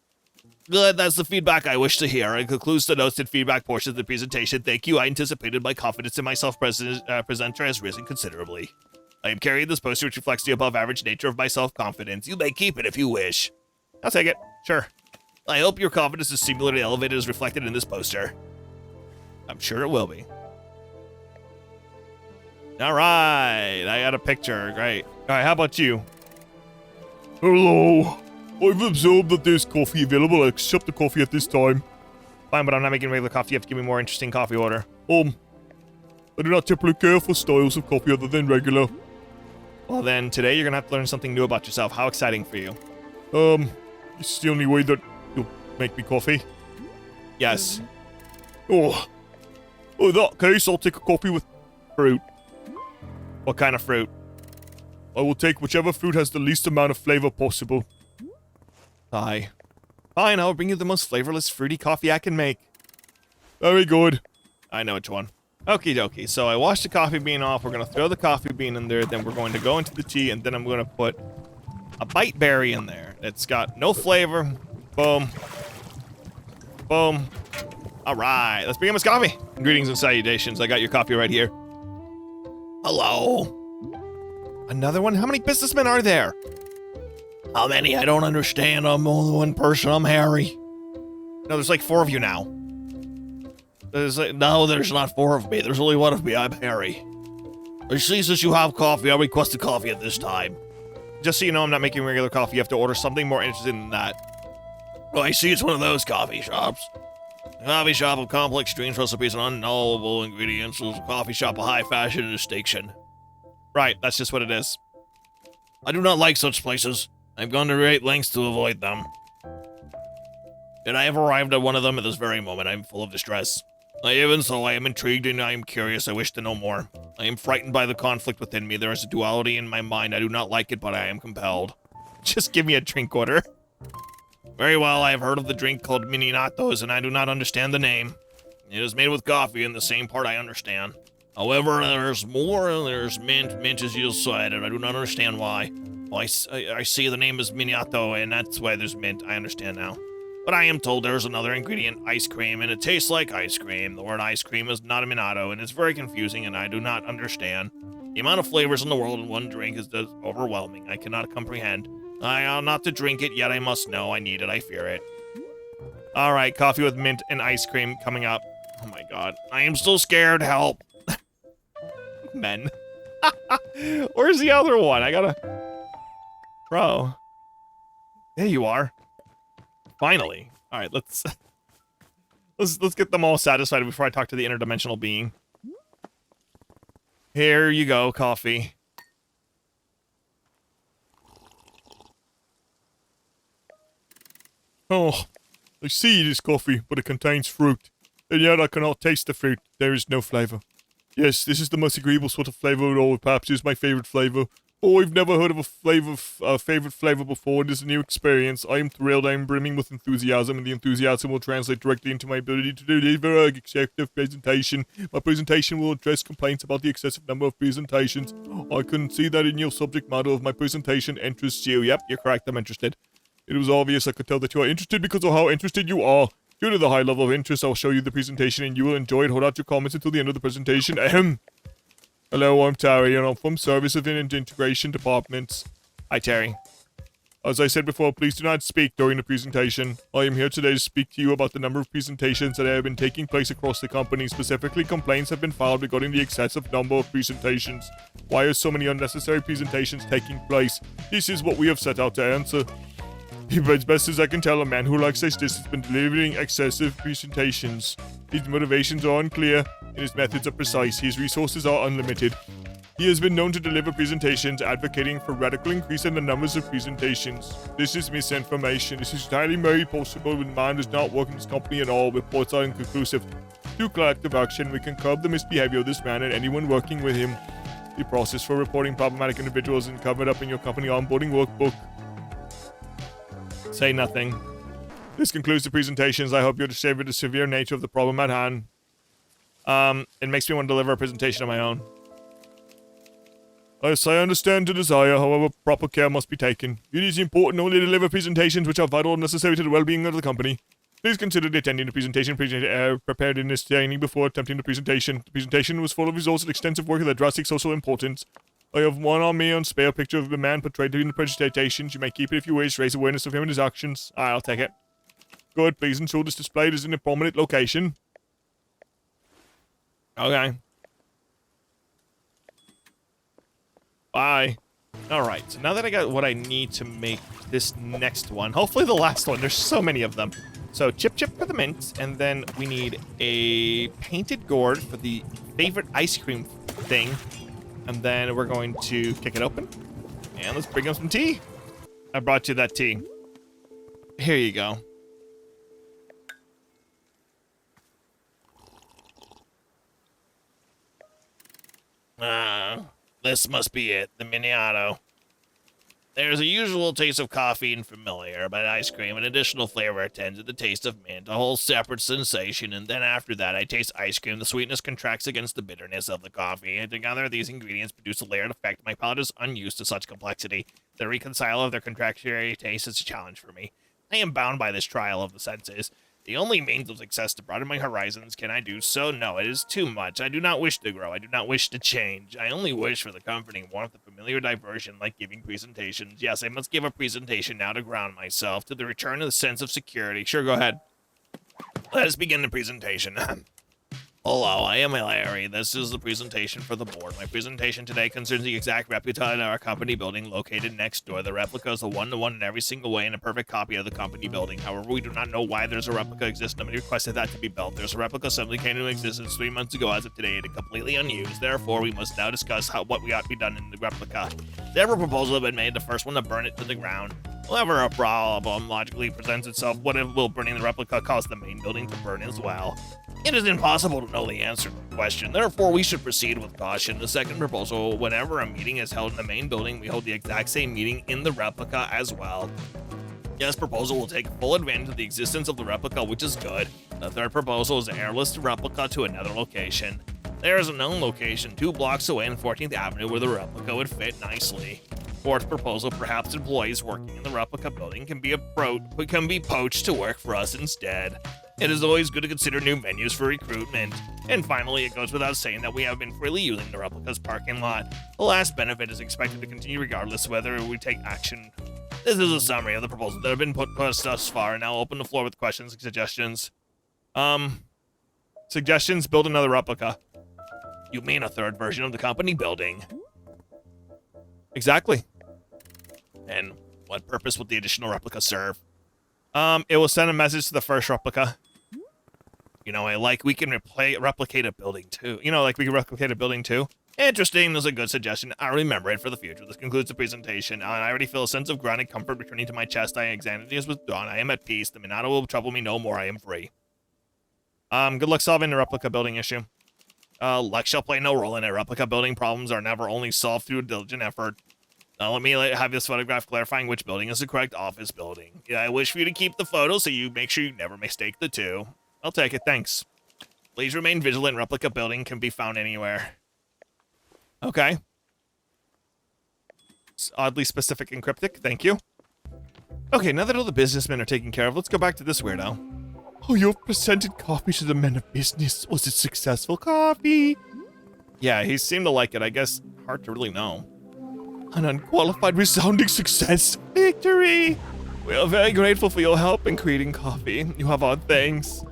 Good, that's the feedback I wish to hear. It concludes the notes and feedback portion of the presentation. Thank you. I anticipated my confidence in myself presenter has risen considerably. I am carrying this poster which reflects the above average nature of my self-confidence. You may keep it if you wish. I'll take it. Sure. I hope your confidence is similarly elevated as reflected in this poster. I'm sure it will be. All right, I got a picture. Great. All right, how about you? Hello. I've observed that there's coffee available. I accept the coffee at this time. Fine, but I'm not making regular coffee. You have to give me a more interesting coffee order. I do not typically care for styles of coffee other than regular. Well, then today you're gonna have to learn something new about yourself. How exciting for you? This is the only way that you'll make me coffee. Yes. Oh, in that case, I'll take a coffee with fruit. What kind of fruit? I will take whichever fruit has the least amount of flavor possible. Aye. Fine, I'll bring you the most flavorless fruity coffee I can make. Very good. I know which one. Okie dokie. So I washed the coffee bean off. We're going to throw the coffee bean in there. Then we're going to go into the tea. And then I'm going to put a bite berry in there. It's got no flavor. Boom. Boom. All right. Let's begin with coffee. Greetings and salutations. I got your coffee right here. Hello. Another one? How many businessmen are there? How many? I don't understand. I'm only one person. I'm Harry. No, there's like 4 of you now. No, there's not 4 of me. There's only 1 of me. I'm Harry. I see since you have coffee, I requested coffee at this time. Just so you know, I'm not making regular coffee. You have to order something more interesting than that. Oh, I see it's one of those coffee shops. A coffee shop of complex, strange recipes and unknowable ingredients is a coffee shop of high fashion and distinction. Right, that's just what it is. I do not like such places. I've gone to great lengths to avoid them. And I have arrived at one of them at this very moment. I am full of distress. Even so, I am intrigued and I am curious. I wish to know more. I am frightened by the conflict within me. There is a duality in my mind. I do not like it, but I am compelled. Just give me a drink order. Very well, I have heard of the drink called Miniatos, and I do not understand the name. It is made with coffee, and the same part I understand. However, there's more. There's mint. Mint is used side, and I do not understand why. Well, I see the name is Miniato, and that's why there's mint. I understand now. But I am told there's another ingredient, ice cream, and it tastes like ice cream. The word ice cream is not a Minato, and it's very confusing, and I do not understand. The amount of flavors in the world in one drink is just overwhelming. I cannot comprehend. I ought not to drink it, yet I must know. I need it. I fear it. All right, coffee with mint and ice cream coming up. Oh my god. I am so scared. Help. Men. Where's the other one? I gotta... Bro. There you are. Finally. All right, let's get them all satisfied before I talk to the interdimensional being. Here you go, coffee. Oh, I see it is coffee, but it contains fruit. And yet I cannot taste the fruit. There is no flavor. Yes, this is the most agreeable sort of flavor at all. Perhaps it is my favorite flavor. Oh, I've never heard of a favorite flavor before. It is a new experience. I am thrilled. I am brimming with enthusiasm, and the enthusiasm will translate directly into my ability to deliver an executive presentation. My presentation will address complaints about the excessive number of presentations. I can see that in your subject matter of my presentation interests you. Yep, you're correct. I'm interested. It was obvious. I could tell that you are interested because of how interested you are. Due to the high level of interest, I'll show you the presentation and you will enjoy it. Hold out your comments until the end of the presentation. Ahem. Hello, I'm Terry, and I'm from Service and Integration Departments. Hi, Terry. As I said before, please do not speak during the presentation. I am here today to speak to you about the number of presentations that have been taking place across the company. Specifically, complaints have been filed regarding the excessive number of presentations. Why are so many unnecessary presentations taking place? This is what we have set out to answer. As best as I can tell, a man who likes this has been delivering excessive presentations. His motivations are unclear, and his methods are precise. His resources are unlimited. He has been known to deliver presentations advocating for radical increase in the numbers of presentations. This is misinformation. This is entirely very possible when man does not work in this company at all. Reports are inconclusive. Through collective action, we can curb the misbehavior of this man and anyone working with him. The process for reporting problematic individuals is covered up in your company onboarding workbook. Say nothing. This concludes the presentations. I hope you understand the severe nature of the problem at hand. It makes me want to deliver a presentation of my own. Yes, I understand the desire, however, proper care must be taken. It is important only to deliver presentations which are vital and necessary to the well-being of the company. Please consider attending the presentation prepared in this training before attempting the presentation. The presentation was full of results and extensive work of drastic social importance. I have one on me on spare picture of the man portrayed in the presentations. You may keep it if you wish, raise awareness of him and his actions. I'll take it. Good, please ensure this display is in a prominent location. Okay. Bye. Alright, so now that I got what I need to make this next one, hopefully the last one, there's so many of them. So chip for the mint, and then we need a painted gourd for the favorite ice cream thing. And then we're going to kick it open. And let's bring up some tea. I brought you that tea. Here you go. This must be it, the miniato. There's a usual taste of coffee and familiar, but ice cream, an additional flavor attends to the taste of mint, a whole separate sensation, and then after that I taste ice cream. The sweetness contracts against the bitterness of the coffee, and together these ingredients produce a layered effect. My palate is unused to such complexity. The reconcile of their contradictory taste is a challenge for me. I am bound by this trial of the senses. The only means of success to broaden my horizons. Can I do so? No, it is too much. I do not wish to grow. I do not wish to change. I only wish for the comforting warmth of familiar diversion, like giving presentations. Yes, I must give a presentation now to ground myself, to the return of the sense of security. Sure, go ahead. Let us begin the presentation. Hello, I am Larry. This is the presentation for the board. My presentation today concerns the exact replica in our company building located next door. The replica is a one-to-one in every single way and a perfect copy of the company building. However, we do not know why there's a replica exists. Nobody requested that to be built. There's a replica simply came into existence 3 months ago. As of today, it is completely unused. Therefore, we must now discuss what we ought to be done in the replica. Several proposals have been made. The first one to burn it to the ground. Whenever a problem logically presents itself, what if will burning the replica cause the main building to burn as well? It is impossible to know the answer to the question, therefore we should proceed with caution. The second proposal, whenever a meeting is held in the main building, we hold the exact same meeting in the replica as well. This proposal will take full advantage of the existence of the replica, which is good. The third proposal is to airlift the replica to another location. There is a known location 2 blocks away on 14th Avenue where the replica would fit nicely. Fourth proposal, perhaps employees working in the replica building can be poached to work for us instead. It is always good to consider new venues for recruitment. And finally, it goes without saying that we have been freely using the replica's parking lot. The last benefit is expected to continue regardless whether we take action. This is a summary of the proposals that have been put thus far, and I'll open the floor with questions and suggestions. Suggestions, build another replica. You mean a third version of the company building? Exactly. And what purpose would the additional replica serve? It will send a message to the first replica. You know, we can replicate a building too. You know, like we can replicate a building too. Interesting, that's a good suggestion. I'll remember it for the future. This concludes the presentation. I already feel a sense of grounded comfort returning to my chest. Anxiety is withdrawn. I am at peace. The Minato will trouble me no more. I am free. Good luck solving the replica building issue. Luck shall play no role in it. Replica building problems are never only solved through a diligent effort. Now let me have this photograph clarifying which building is the correct office building. Yeah, I wish for you to keep the photo so you make sure you never mistake the two. I'll take it, thanks. Please remain vigilant. Replica building can be found anywhere. Okay. It's oddly specific and cryptic, thank you. Okay, now that all the businessmen are taken care of, let's go back to this weirdo. Oh, you've presented coffee to the men of business. Was it successful coffee? Yeah, he seemed to like it. I guess hard to really know. An unqualified resounding success. Victory! We are very grateful for your help in creating coffee. You have our thanks.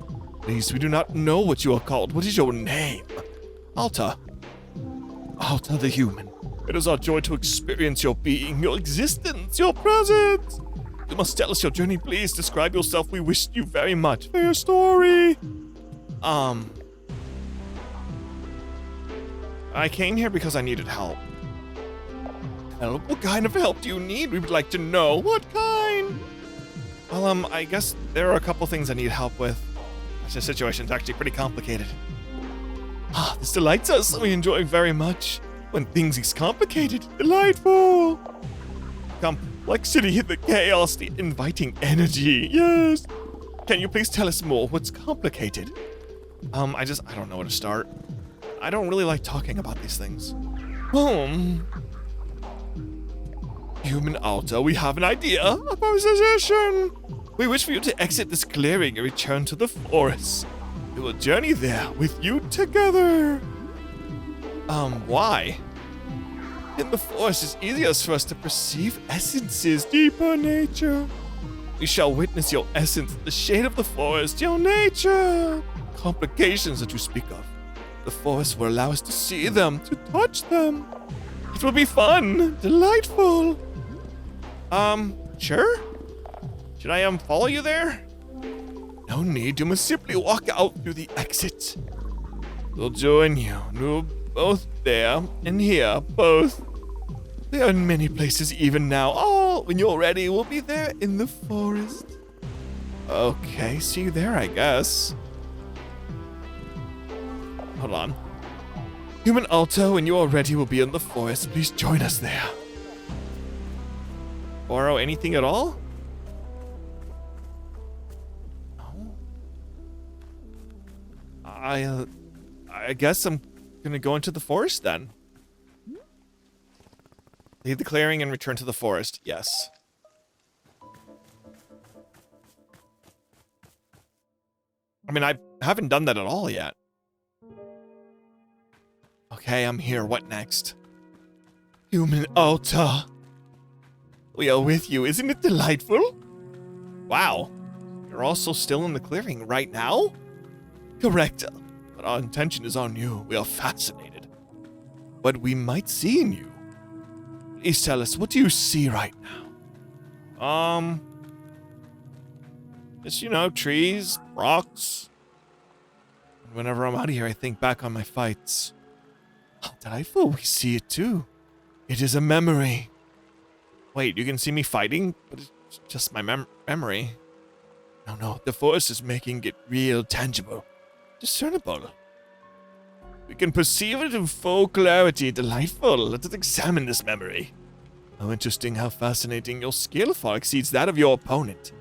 Please, we do not know what you are called. What is your name? Alta. Alta the human. It is our joy to experience your being, your existence, your presence. You must tell us your journey. Please describe yourself. We wish you very much for your story. I came here because I needed help. Help? What kind of help do you need? We would like to know. What kind? Well, I guess there are a couple things I need help with. The situation's actually pretty complicated. Ah, this delights us. We enjoy very much when things is complicated. Delightful. Complexity, the chaos, the inviting energy. Yes. Can you please tell us more? What's complicated? I don't know where to start. I don't really like talking about these things. Human Alta, we have an idea. A proposition. We wish for you to exit this clearing and return to the forest. We will journey there with you together. Why? In the forest, it's easiest for us to perceive essences, deeper nature. We shall witness your essence, the shade of the forest, your nature. Complications that you speak of. The forest will allow us to see them, to touch them. It will be fun, delightful. Sure? Should I, follow you there? No need, you must simply walk out through the exit. We'll join you. We're both there and here, both. They are in many places even now. Oh, when you're ready, we'll be there in the forest. Okay, see you there, I guess. Hold on. Human Alta, when you are ready, we'll be in the forest. Please join us there. Borrow anything at all? No. I guess I'm gonna go into the forest then. Leave the clearing and return to the forest. Yes. I mean, I haven't done that at all yet. Okay, I'm here. What next? Human Alta. We are with you. Isn't it delightful? Wow. You're also still in the clearing right now? Correct. But our intention is on you. We are fascinated. What we might see in you. Please tell us, what do you see right now? Just, trees, rocks. Whenever I'm out of here, I think back on my fights. How delightful. We see it too. It is a memory. Wait, you can see me fighting? But it's just my memory. No. The force is making it real, tangible, discernible. We can perceive it in full clarity. Delightful. Let us examine this memory. How interesting, how fascinating. Your skill far exceeds that of your opponent.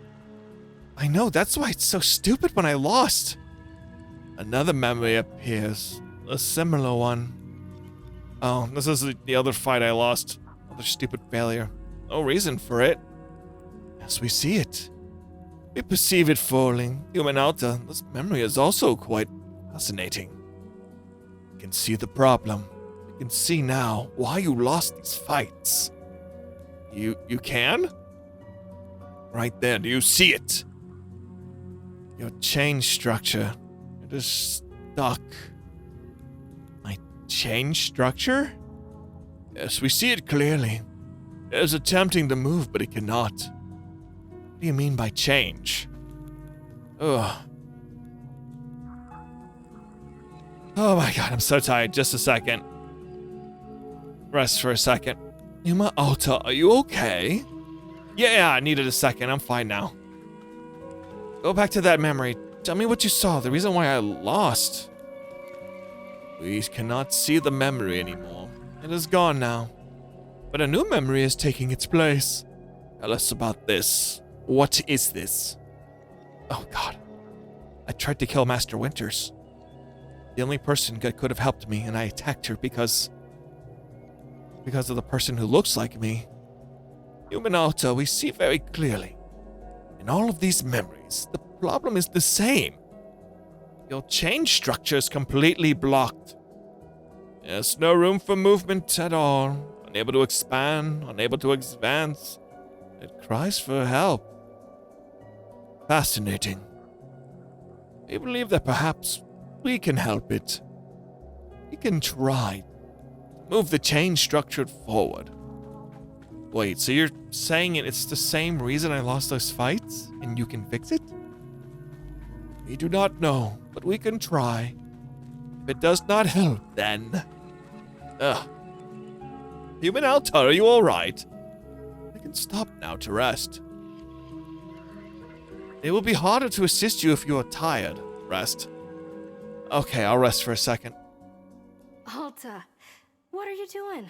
I know, that's why it's so stupid when I lost. Another memory appears. A similar one. Oh, this is the other fight I lost. Another stupid failure. No reason for it. Yes, we see it. We perceive it fully. Human Alta, this memory is also quite fascinating. We can see the problem. We can see now why you lost these fights. You can? Right there, do you see it? Your chain structure. It is stuck. My chain structure? Yes, we see it clearly. It is attempting to move, but it cannot. What do you mean by change? Ugh. Oh my god, I'm so tired. Just a second. Rest for a second. Human Alta, are you okay? Yeah, I needed a second. I'm fine now. Go back to that memory. Tell me what you saw. The reason why I lost. We cannot see the memory anymore. It is gone now. But a new memory is taking its place. Tell us about this. What is this? Oh god. I tried to kill Master Winters. The only person that could have helped me, and I attacked her because of the person who looks like me. Human Alta, we see very clearly. In all of these memories, the problem is the same. Your chain structure is completely blocked. Yes, no room for movement at all. Unable to expand, unable to advance. It cries for help. Fascinating. We believe that perhaps we can help it. We can try to move the chain structure forward. Wait, so you're saying it's the same reason I lost those fights, and you can fix it? We do not know, but we can try. If it does not help, then... Ugh. Human Alta, are you alright? I can stop now to rest. It will be harder to assist you if you are tired. Rest. Okay, I'll rest for a second. Alta, what are you doing?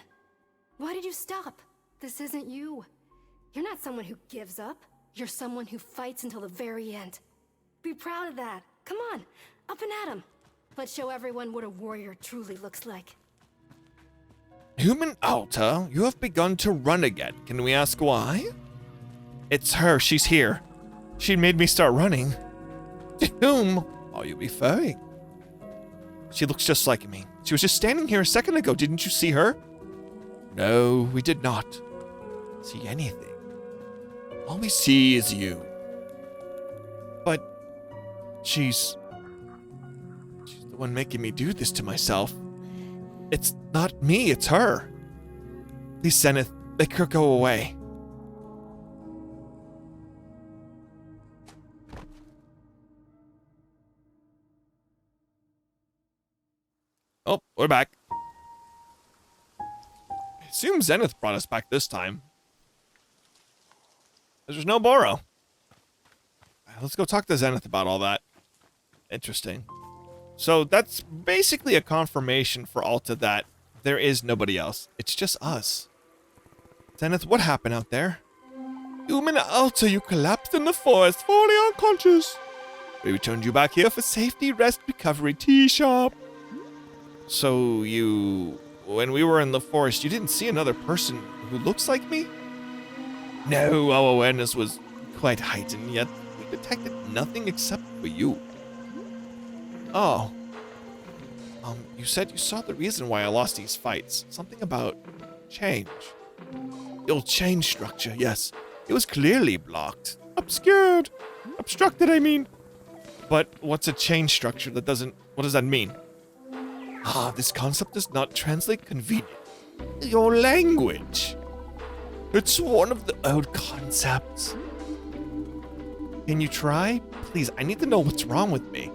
Why did you stop? This isn't you. You're not someone who gives up. You're someone who fights until the very end. Be proud of that. Come on, up and at 'em. Let's show everyone what a warrior truly looks like. Human Alta, you have begun to run again. Can we ask why? It's her. She's here. She made me start running. To whom are you referring? She looks just like me. She was just standing here a second ago. Didn't you see her? No, we did not see anything. All we see is you. But she's the one making me do this to myself. It's not me, it's her. Please, Zenith, make her go away. Oh, we're back. I assume Zenith brought us back this time. There's no Boro. Let's go talk to Zenith about all that. Interesting. So that's basically a confirmation for Alta that there is nobody else. It's just us. Zenith, what happened out there? Human Alta, you collapsed in the forest, fully unconscious. We returned you back here for safety, rest, recovery, tea shop. So when we were in the forest, you didn't see another person who looks like me? No, our awareness was quite heightened, yet we detected nothing except for you. Oh. You said you saw the reason why I lost these fights. Something about change. Your change structure, yes. It was clearly blocked. Obscured. Obstructed, I mean. But what's a change structure that doesn't... What does that mean? This concept does not translate conveniently. Your language. It's one of the old concepts. Can you try? Please, I need to know what's wrong with me.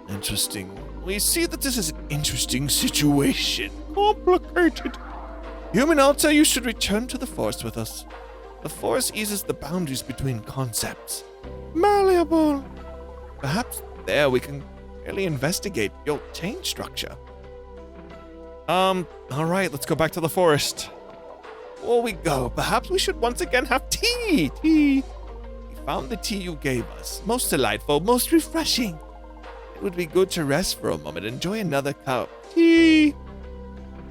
Interesting. We see that this is an interesting situation. Complicated. Human Alta, you should return to the forest with us. The forest eases the boundaries between concepts. Malleable. Perhaps there we can really investigate your change structure. Alright, let's go back to the forest. Before we go, perhaps we should once again have tea. We found the tea you gave us. Most delightful, most refreshing. It would be good to rest for a moment, enjoy another cup. Tea.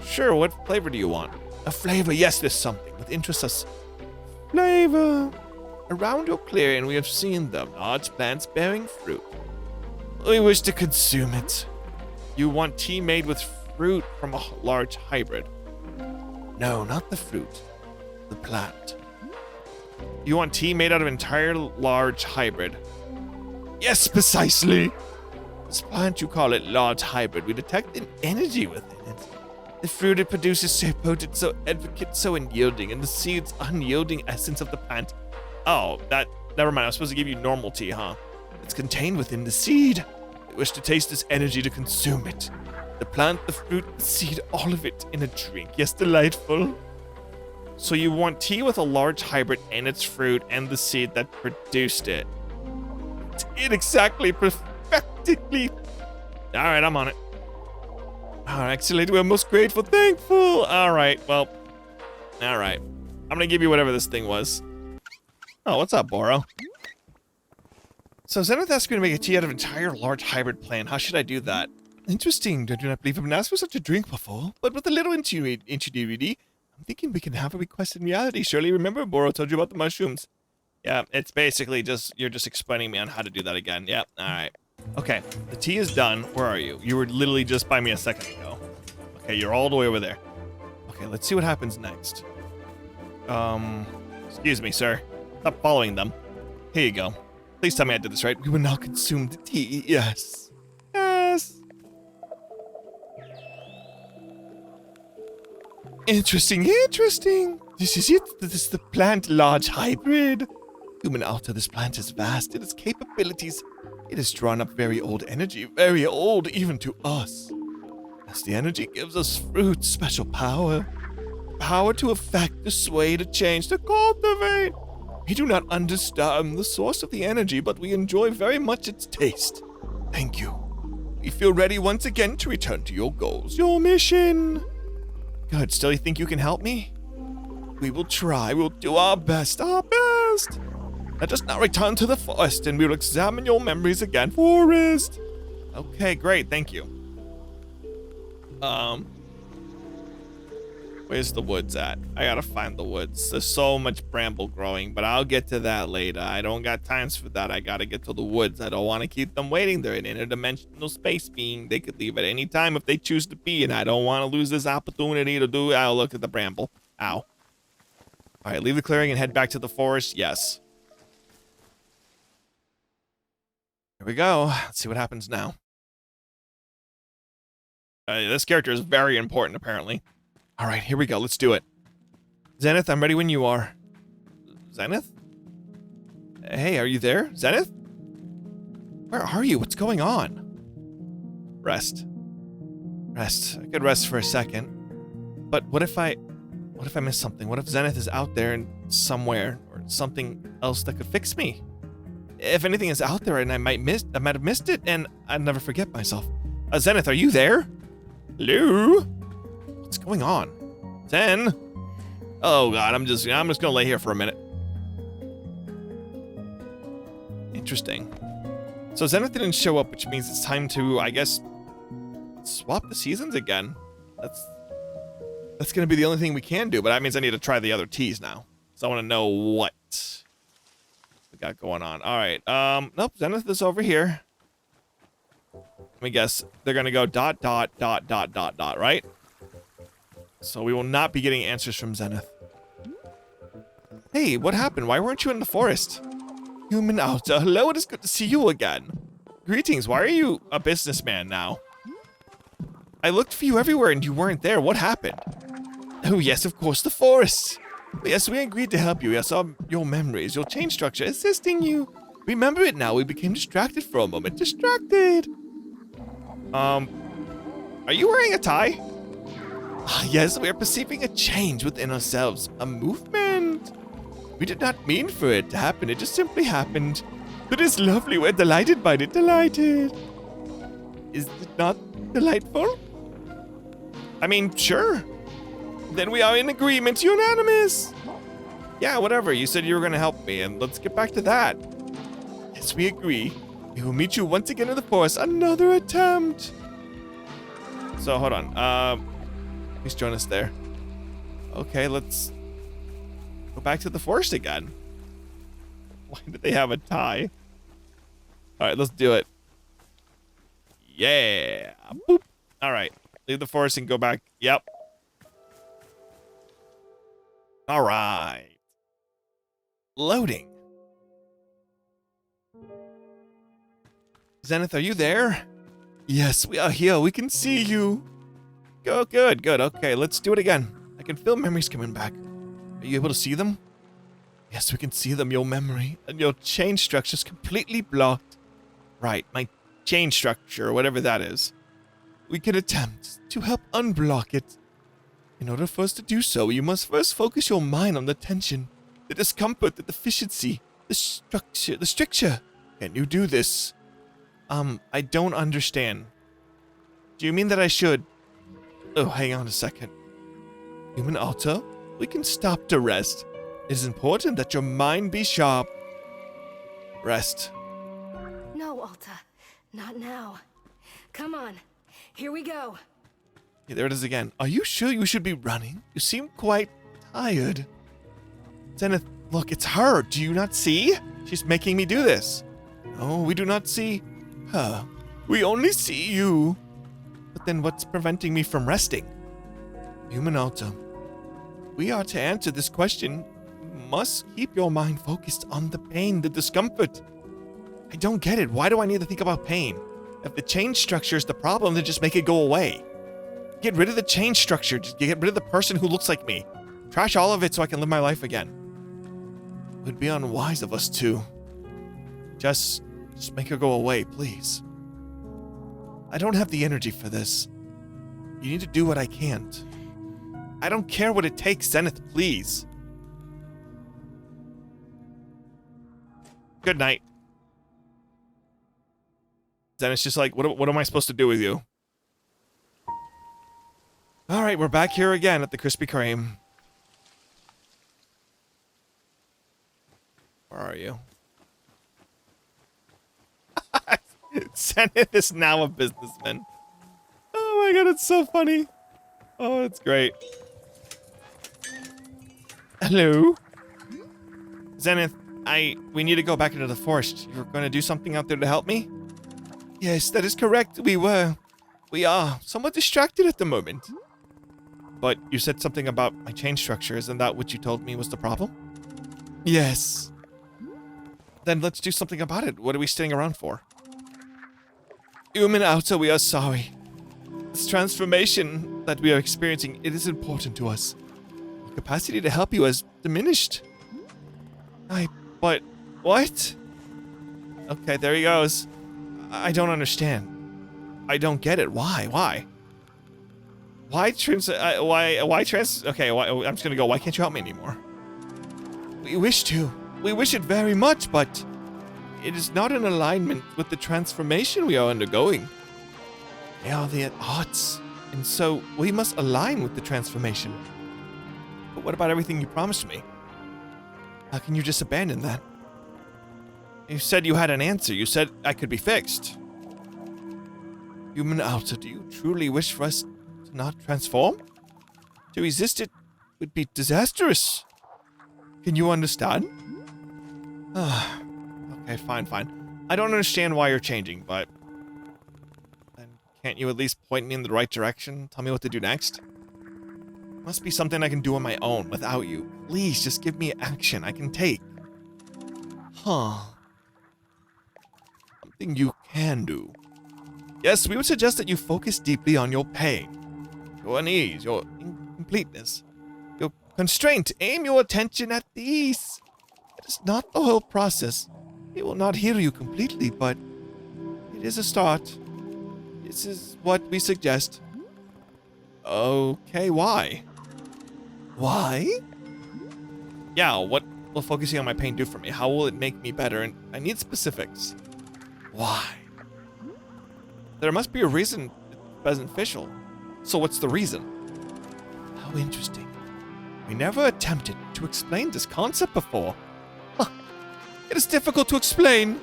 Sure, what flavor do you want? A flavor, yes, there's something that interests us. Flavor. Around your clearing, we have seen them, large plants bearing fruit. We wish to consume it. You want tea made with fruit from a large hybrid? No, not the fruit. The plant. You want tea made out of entire large hybrid? Yes, precisely. This plant, you call it large hybrid. We detect an energy within it. The fruit it produces so potent, so advocate, so unyielding, and the seeds unyielding essence of the plant. Oh, never mind. I was supposed to give you normal tea, huh? It's contained within the seed. We wish to taste this energy to consume it. The plant, the fruit, the seed, all of it in a drink. Yes, delightful. So you want tea with a large hybrid and its fruit and the seed that produced it. It exactly, perfectly. All right, I'm on it. All right, excellent. We're most grateful, thankful. All right, well, all right. I'm going to give you whatever this thing was. Oh, what's up, Boro? So Zenith asked me to make a tea out of an entire large hybrid plant. How should I do that? Interesting. I do not believe I've been asked for such a drink before, but with a little ingenuity, I'm thinking we can have a request in reality. Surely remember Boro told you about the mushrooms. Yeah, it's basically you're just explaining me on how to do that again. Yeah, all right. Okay, the tea is done. Where are you? You were literally just by me a second ago. Okay, you're all the way over there. Okay, let's see what happens next. Excuse me, sir. Stop following them. Here you go. Please tell me I did this right. We will now consume the tea. Yes. Yes. Interesting, interesting. This is it. This is the plant large hybrid. Human Alta, this plant is vast in its capabilities. It has drawn up very old energy, very old even to us. As the energy gives us fruit, special power. Power to affect, to sway, to change, to cultivate. We do not understand the source of the energy, but we enjoy very much its taste. Thank you. We feel ready once again to return to your goals, your mission. Good, still you think you can help me? We will try, we'll do our best, our best. Let us now return to the forest and we will examine your memories again. Forest. Okay, great, thank you. Where's the woods at? I gotta find the woods. There's so much bramble growing, but I'll get to that later. I don't got times for that. I gotta get to the woods. I don't want to keep them waiting. They're an interdimensional space being. They could leave at any time if they choose to be, and I don't want to lose this opportunity to do. I'll look at the bramble. Ow. All right, leave the clearing and head back to the forest. Yes. Here we go. Let's see what happens now. This character is very important, apparently. All right, here we go. Let's do it. Zenith, I'm ready when you are. Zenith? Hey, are you there? Zenith? Where are you? What's going on? Rest. Rest. I could rest for a second. But what if I miss something? What if Zenith is out there and somewhere, or something else that could fix me? If anything is out there and I might have missed it, and I'd never forget myself. Zenith, are you there? Hello? What's going on? Zen? Oh god, I'm just gonna lay here for a minute. Interesting. So Zenith didn't show up, which means it's time to, I guess, swap the seasons again. That's gonna be the only thing we can do, but that means I need to try the other teas now. So I wanna know what we got going on. Alright, nope, Zenith is over here. Let me guess. They're gonna go ... right? So we will not be getting answers from Zenith. Hey, what happened? Why weren't you in the forest? Human Alta, hello, it is good to see you again. Greetings, why are you a businessman now? I looked for you everywhere and you weren't there. What happened? Oh yes, of course, the forest. Yes, we agreed to help you. I saw your memories, your chain structure, assisting you. Remember it now, we became distracted for a moment. Distracted. Are you wearing a tie? Yes, we are perceiving a change within ourselves. A movement. We did not mean for it to happen. It just simply happened. But it's lovely. We're delighted by it. Delighted. Is it not delightful? I mean, sure. Then we are in agreement. Unanimous. Yeah, whatever. You said you were going to help me, and let's get back to that. Yes, we agree. We will meet you once again in the forest. Another attempt. So, hold on. Please join us there. Okay, let's go back to the forest again. Why did they have a tie? All right, let's do it. Yeah. Boop. All right. Leave the forest and go back. Yep. All right. Loading. Zenith, are you there? Yes, we are here. We can see you. Go, good, good. Okay, let's do it again. I can feel memories coming back. Are you able to see them? Yes, we can see them, your memory. And your chain structure's completely blocked. Right, my chain structure, whatever that is. We can attempt to help unblock it. In order for us to do so, you must first focus your mind on the tension, the discomfort, the deficiency, the stricture. Can you do this? I don't understand. Do you mean that I should? Oh, hang on a second. Human Alta, we can stop to rest. It is important that your mind be sharp. Rest. No, Alta. Not now. Come on. Here we go. Yeah, there it is again. Are you sure you should be running? You seem quite tired. Zenith, look, it's her. Do you not see? She's making me do this. No, we do not see her. We only see you. But then what's preventing me from resting? Human Alto, we are to answer this question. You must keep your mind focused on the pain, the discomfort. I don't get it. Why do I need to think about pain? If the chain structure is the problem, then just make it go away. Get rid of the chain structure. Just get rid of the person who looks like me. Trash all of it so I can live my life again. It would be unwise of us to. Just make her go away, please. I don't have the energy for this. You need to do what I can't. I don't care what it takes, Zenith, please. Good night. Zenith's just like, what am I supposed to do with you? Alright, we're back here again at the Krispy Kreme. Where are you? Zenith is now a businessman. Oh my god, it's so funny. Oh, it's great. Hello? Zenith, we need to go back into the forest. You're going to do something out there to help me? Yes, that is correct. We are somewhat distracted at the moment. But you said something about my chain structure. Isn't that what you told me was the problem? Yes. Then let's do something about it. What are we staying around for? Human Alta, we are sorry. This transformation that we are experiencing, it is important to us. The capacity to help you has diminished. But what? Okay, there he goes. I don't understand. I don't get it. Why? Okay, I'm just gonna go, why can't you help me anymore? We wish to. We wish it very much, but it is not in alignment with the transformation we are undergoing. They are at odds, and so we must align with the transformation. But what about everything you promised me? How can you just abandon that? You said you had an answer. You said I could be fixed. Human Alta, do you truly wish for us to not transform? To resist it would be disastrous. Can you understand? Okay, fine. I don't understand why you're changing, but then can't you at least point me in the right direction? Tell me what to do next? Must be something I can do on my own without you. Please, just give me action I can take. Something you can do. Yes, we would suggest that you focus deeply on your pain, your unease, your incompleteness, your constraint. Aim your attention at these. It is not the whole process. It will not heal you completely, but it is a start. This is what we suggest. Okay, why? Why? Yeah, what will focusing on my pain do for me? How will it make me better? And I need specifics. Why? There must be a reason it's beneficial. So what's the reason? How interesting. We never attempted to explain this concept before. It is difficult to explain.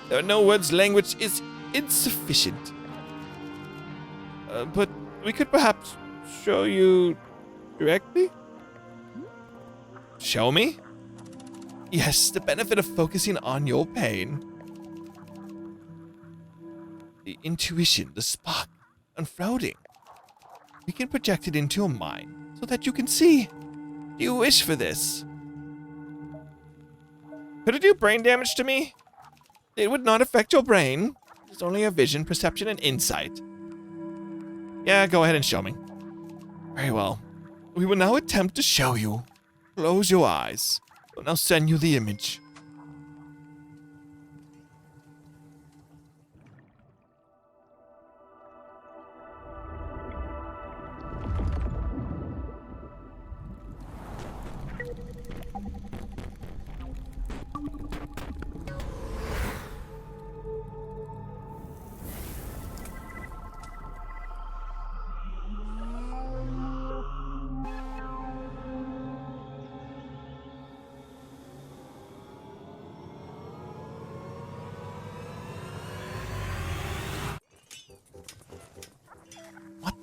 There are no words. Language is insufficient. But we could perhaps show you directly? Show me? Yes, the benefit of focusing on your pain. The intuition, the spark, unfolding. We can project it into your mind so that you can see. Do you wish for this? Could it do brain damage to me? It would not affect your brain. It's only a vision, perception, and insight. Yeah, go ahead and show me. Very well. We will now attempt to show you. Close your eyes. We'll now send you the image.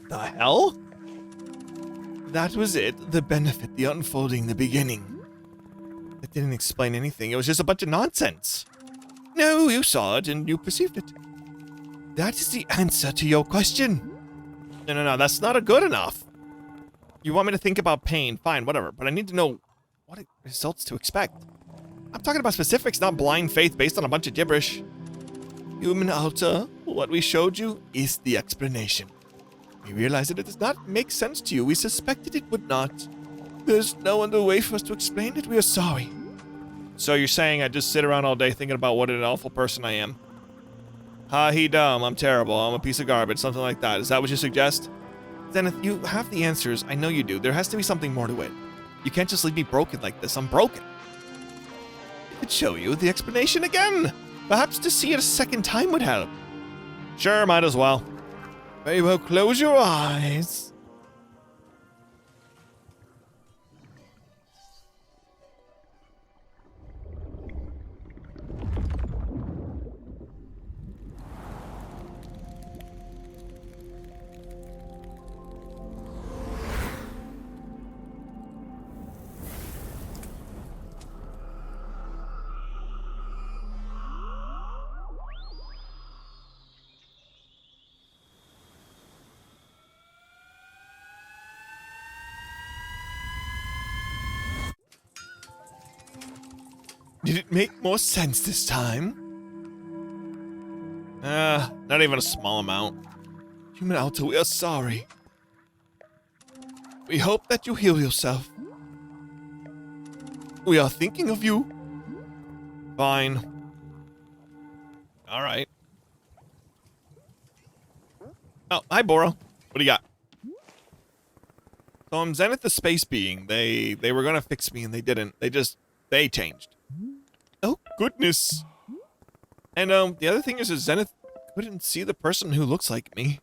The hell? That was it. The benefit, the unfolding, the beginning. It didn't explain anything. It was just a bunch of nonsense. No, you saw it and you perceived it. That is the answer to your question. No, that's not a good enough. You want me to think about pain, fine, whatever, but I need to know what results to expect. I'm talking about specifics, not blind faith based on a bunch of gibberish. Human Alta, what we showed you is the explanation. We realize that it does not make sense to you. We suspected it would not. There's no other way for us to explain it. We are sorry. So you're saying I just sit around all day thinking about what an awful person I am? Ha, he dumb, I'm terrible, I'm a piece of garbage, something like that. Is that what you suggest? Zenith, you have the answers. I know you do. There has to be something more to it. You can't just leave me broken like this. I'm broken. I could show you the explanation again. Perhaps to see it a second time would help. Sure, might as well. Very well, close your eyes. Did it make more sense this time? Not even a small amount. Human Alta, we are sorry. We hope that you heal yourself. We are thinking of you. Fine. Alright. Oh, hi, Boro. What do you got? So I'm Zenith the space being. They were gonna fix me and they didn't. They changed. Oh, goodness. And, the other thing is that Zenith couldn't see the person who looks like me.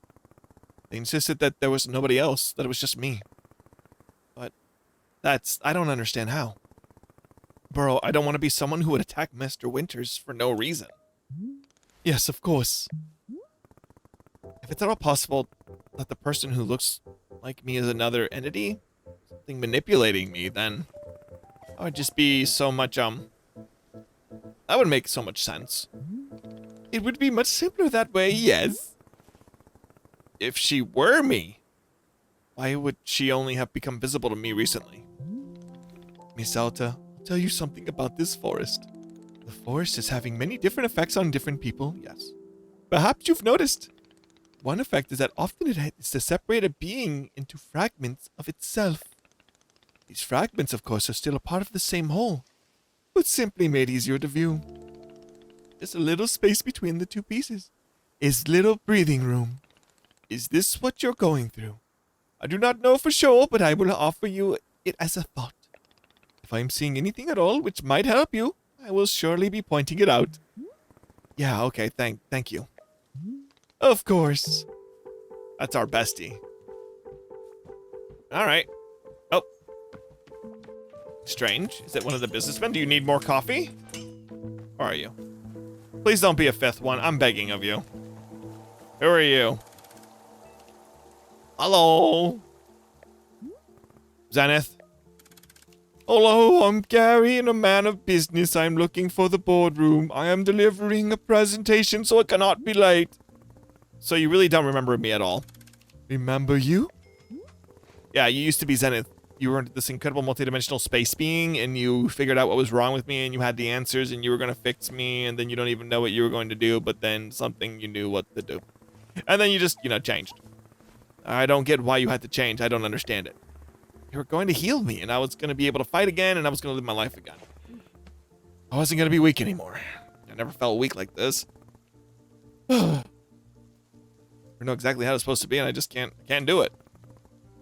They insisted that there was nobody else, that it was just me. But I don't understand how. Bro, I don't want to be someone who would attack Mr. Winters for no reason. Yes, of course. If it's at all possible that the person who looks like me is another entity, something manipulating me, then I would just be so much, that would make so much sense. It would be much simpler that way, yes. If she were me, why would she only have become visible to me recently? Miss Alta, I'll tell you something about this forest. The forest is having many different effects on different people, yes. Perhaps you've noticed. One effect is that often it is to separate a being into fragments of itself. These fragments, of course, are still a part of the same whole, but simply made easier to view. There's a little space between the two pieces. Is little breathing room. Is this what you're going through? I do not know for sure, but I will offer you it as a thought. If I am seeing anything at all which might help you, I will surely be pointing it out. Yeah, okay, thank you. Of course. That's our bestie. Alright. Oh. Strange. Is it one of the businessmen? Do you need more coffee? Or are you? Please don't be a fifth one. I'm begging of you. Who are you? Hello? Zenith? Hello, I'm Gary and a man of business. I'm looking for the boardroom. I am delivering a presentation, so I cannot be late. So you really don't remember me at all? Remember you? Yeah, you used to be Zenith. You were this incredible multidimensional space being, and you figured out what was wrong with me, and you had the answers, and you were going to fix me, and then you don't even know what you were going to do, but then something you knew what to do. And then you just, changed. I don't get why you had to change. I don't understand it. You were going to heal me, and I was going to be able to fight again, and I was going to live my life again. I wasn't going to be weak anymore. I never felt weak like this. I know exactly how it's supposed to be, and I just can't do it.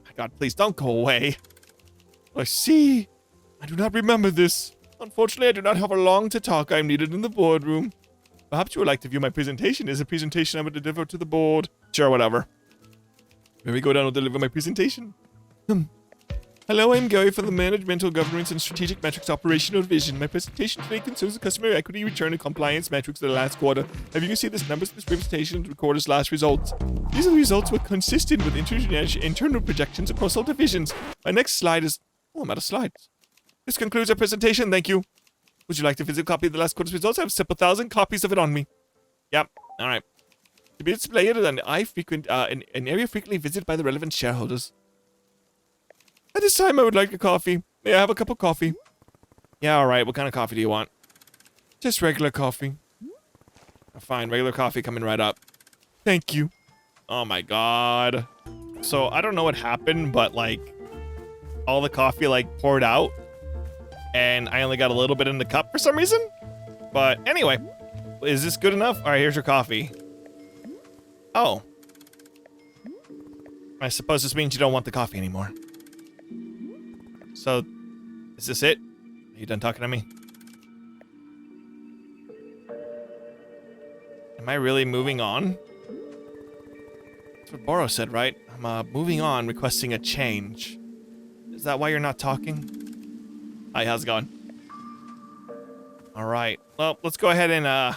My God, please don't go away. I see. I do not remember this. Unfortunately, I do not have a long to talk. I am needed in the boardroom. Perhaps you would like to view my presentation as a presentation I would deliver to the board. Sure, whatever. Let me go down and deliver my presentation. Hello, I'm Gary from the Managemental Governance and Strategic Metrics Operational Division. My presentation today concerns the customer equity return and compliance metrics for the last quarter. Have you can see this numbers in this presentation and the quarter's last results. These are the results were consistent with internal projections across all divisions. My next slide is... Oh, I'm out of slides. This concludes our presentation. Thank you. Would you like to visit a copy of the last quarter's results? I have several thousand copies of it on me. Yep. All right. To be displayed an an area frequently visited by the relevant shareholders. At this time, I would like a coffee. May I have a cup of coffee? Yeah, all right. What kind of coffee do you want? Just regular coffee. Fine, regular coffee coming right up. Thank you. Oh my god. So I don't know what happened, but like all the coffee like poured out and I only got a little bit in the cup for some reason. But anyway, is this good enough? All right, here's your coffee. Oh. I suppose this means you don't want the coffee anymore. So, is this it? Are you done talking to me? Am I really moving on? That's what Boro said, right? I'm moving on, requesting a change. Is that why you're not talking? Hi, how's it going? Alright, well, let's go ahead and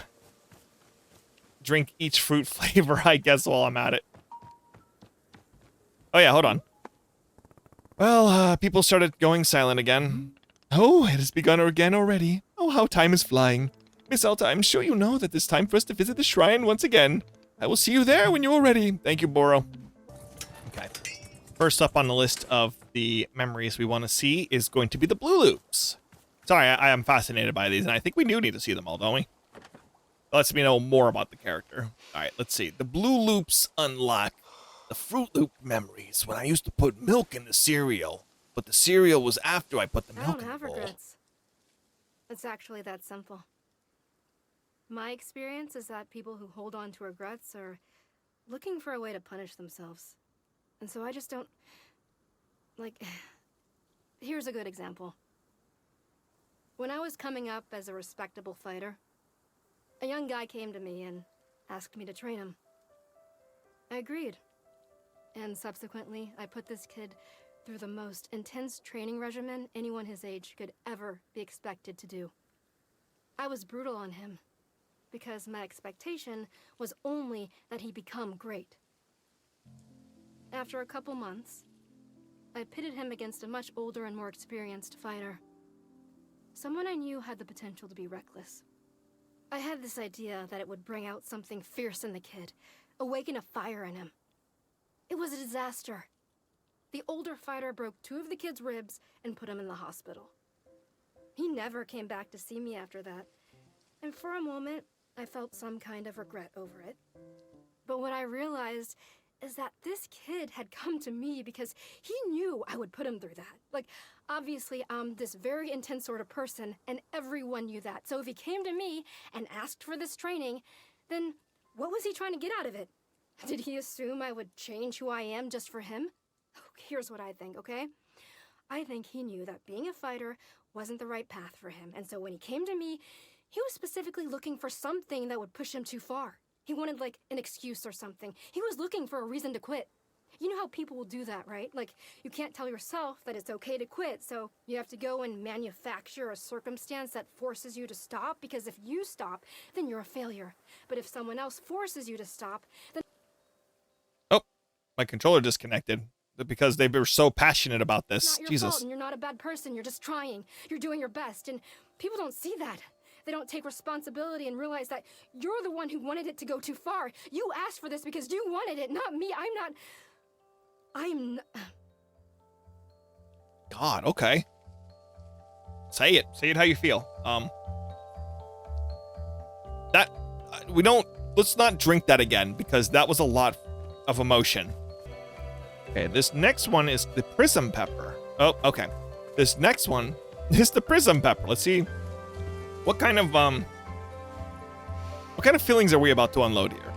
drink each fruit flavor, I guess, while I'm at it. Oh yeah, hold on. Well, people started going silent again. Oh, it has begun again already. Oh, how time is flying. Miss Alta, I'm sure you know that it's time for us to visit the shrine once again. I will see you there when you are ready. Thank you, Boro. Okay. First up on the list of the memories we want to see is going to be the blue loops. Sorry, I am fascinated by these, and I think we do need to see them all, don't we? Lets me know more about the character. All right, let's see. The blue loops unlock the Fruit Loop memories when I used to put milk in the cereal, but the cereal was after I put the I milk don't in the have bowl. regrets. It's actually that simple. My experience is that people who hold on to regrets are looking for a way to punish themselves. And so I just don't... Like, here's a good example. When I was coming up as a respectable fighter, a young guy came to me and asked me to train him. I agreed. And subsequently, I put this kid through the most intense training regimen anyone his age could ever be expected to do. I was brutal on him, because my expectation was only that he become great. After a couple months, I pitted him against a much older and more experienced fighter. Someone I knew had the potential to be reckless. I had this idea that it would bring out something fierce in the kid, awaken a fire in him. It was a disaster. The older fighter broke 2 of the kid's ribs and put him in the hospital. He never came back to see me after that, and for a moment, I felt some kind of regret over it. But what I realized is that this kid had come to me because he knew I would put him through that. Like, obviously, I'm this very intense sort of person, and everyone knew that. So if he came to me and asked for this training, then what was he trying to get out of it? Did he assume I would change who I am just for him? Here's what I think, okay? I think he knew that being a fighter wasn't the right path for him, and so when he came to me, he was specifically looking for something that would push him too far. He wanted, like, an excuse or something. He was looking for a reason to quit. You know how people will do that, right? Like, you can't tell yourself that it's okay to quit, so you have to go and manufacture a circumstance that forces you to stop, because if you stop, then you're a failure. But if someone else forces you to stop, then... Oh, my controller disconnected because they were so passionate about this. It's not your Jesus. fault, and you're not a bad person. You're just trying. You're doing your best, and people don't see that. They don't take responsibility and realize that you're the one who wanted it to go too far. You asked for this because you wanted it, not me. I'm not... God, okay. Say it. Say it how you feel. Let's not drink that again, because that was a lot of emotion. Okay, this next one is the prism pepper. Oh, okay. This next one is the prism pepper. Let's see. What kind of feelings are we about to unload here?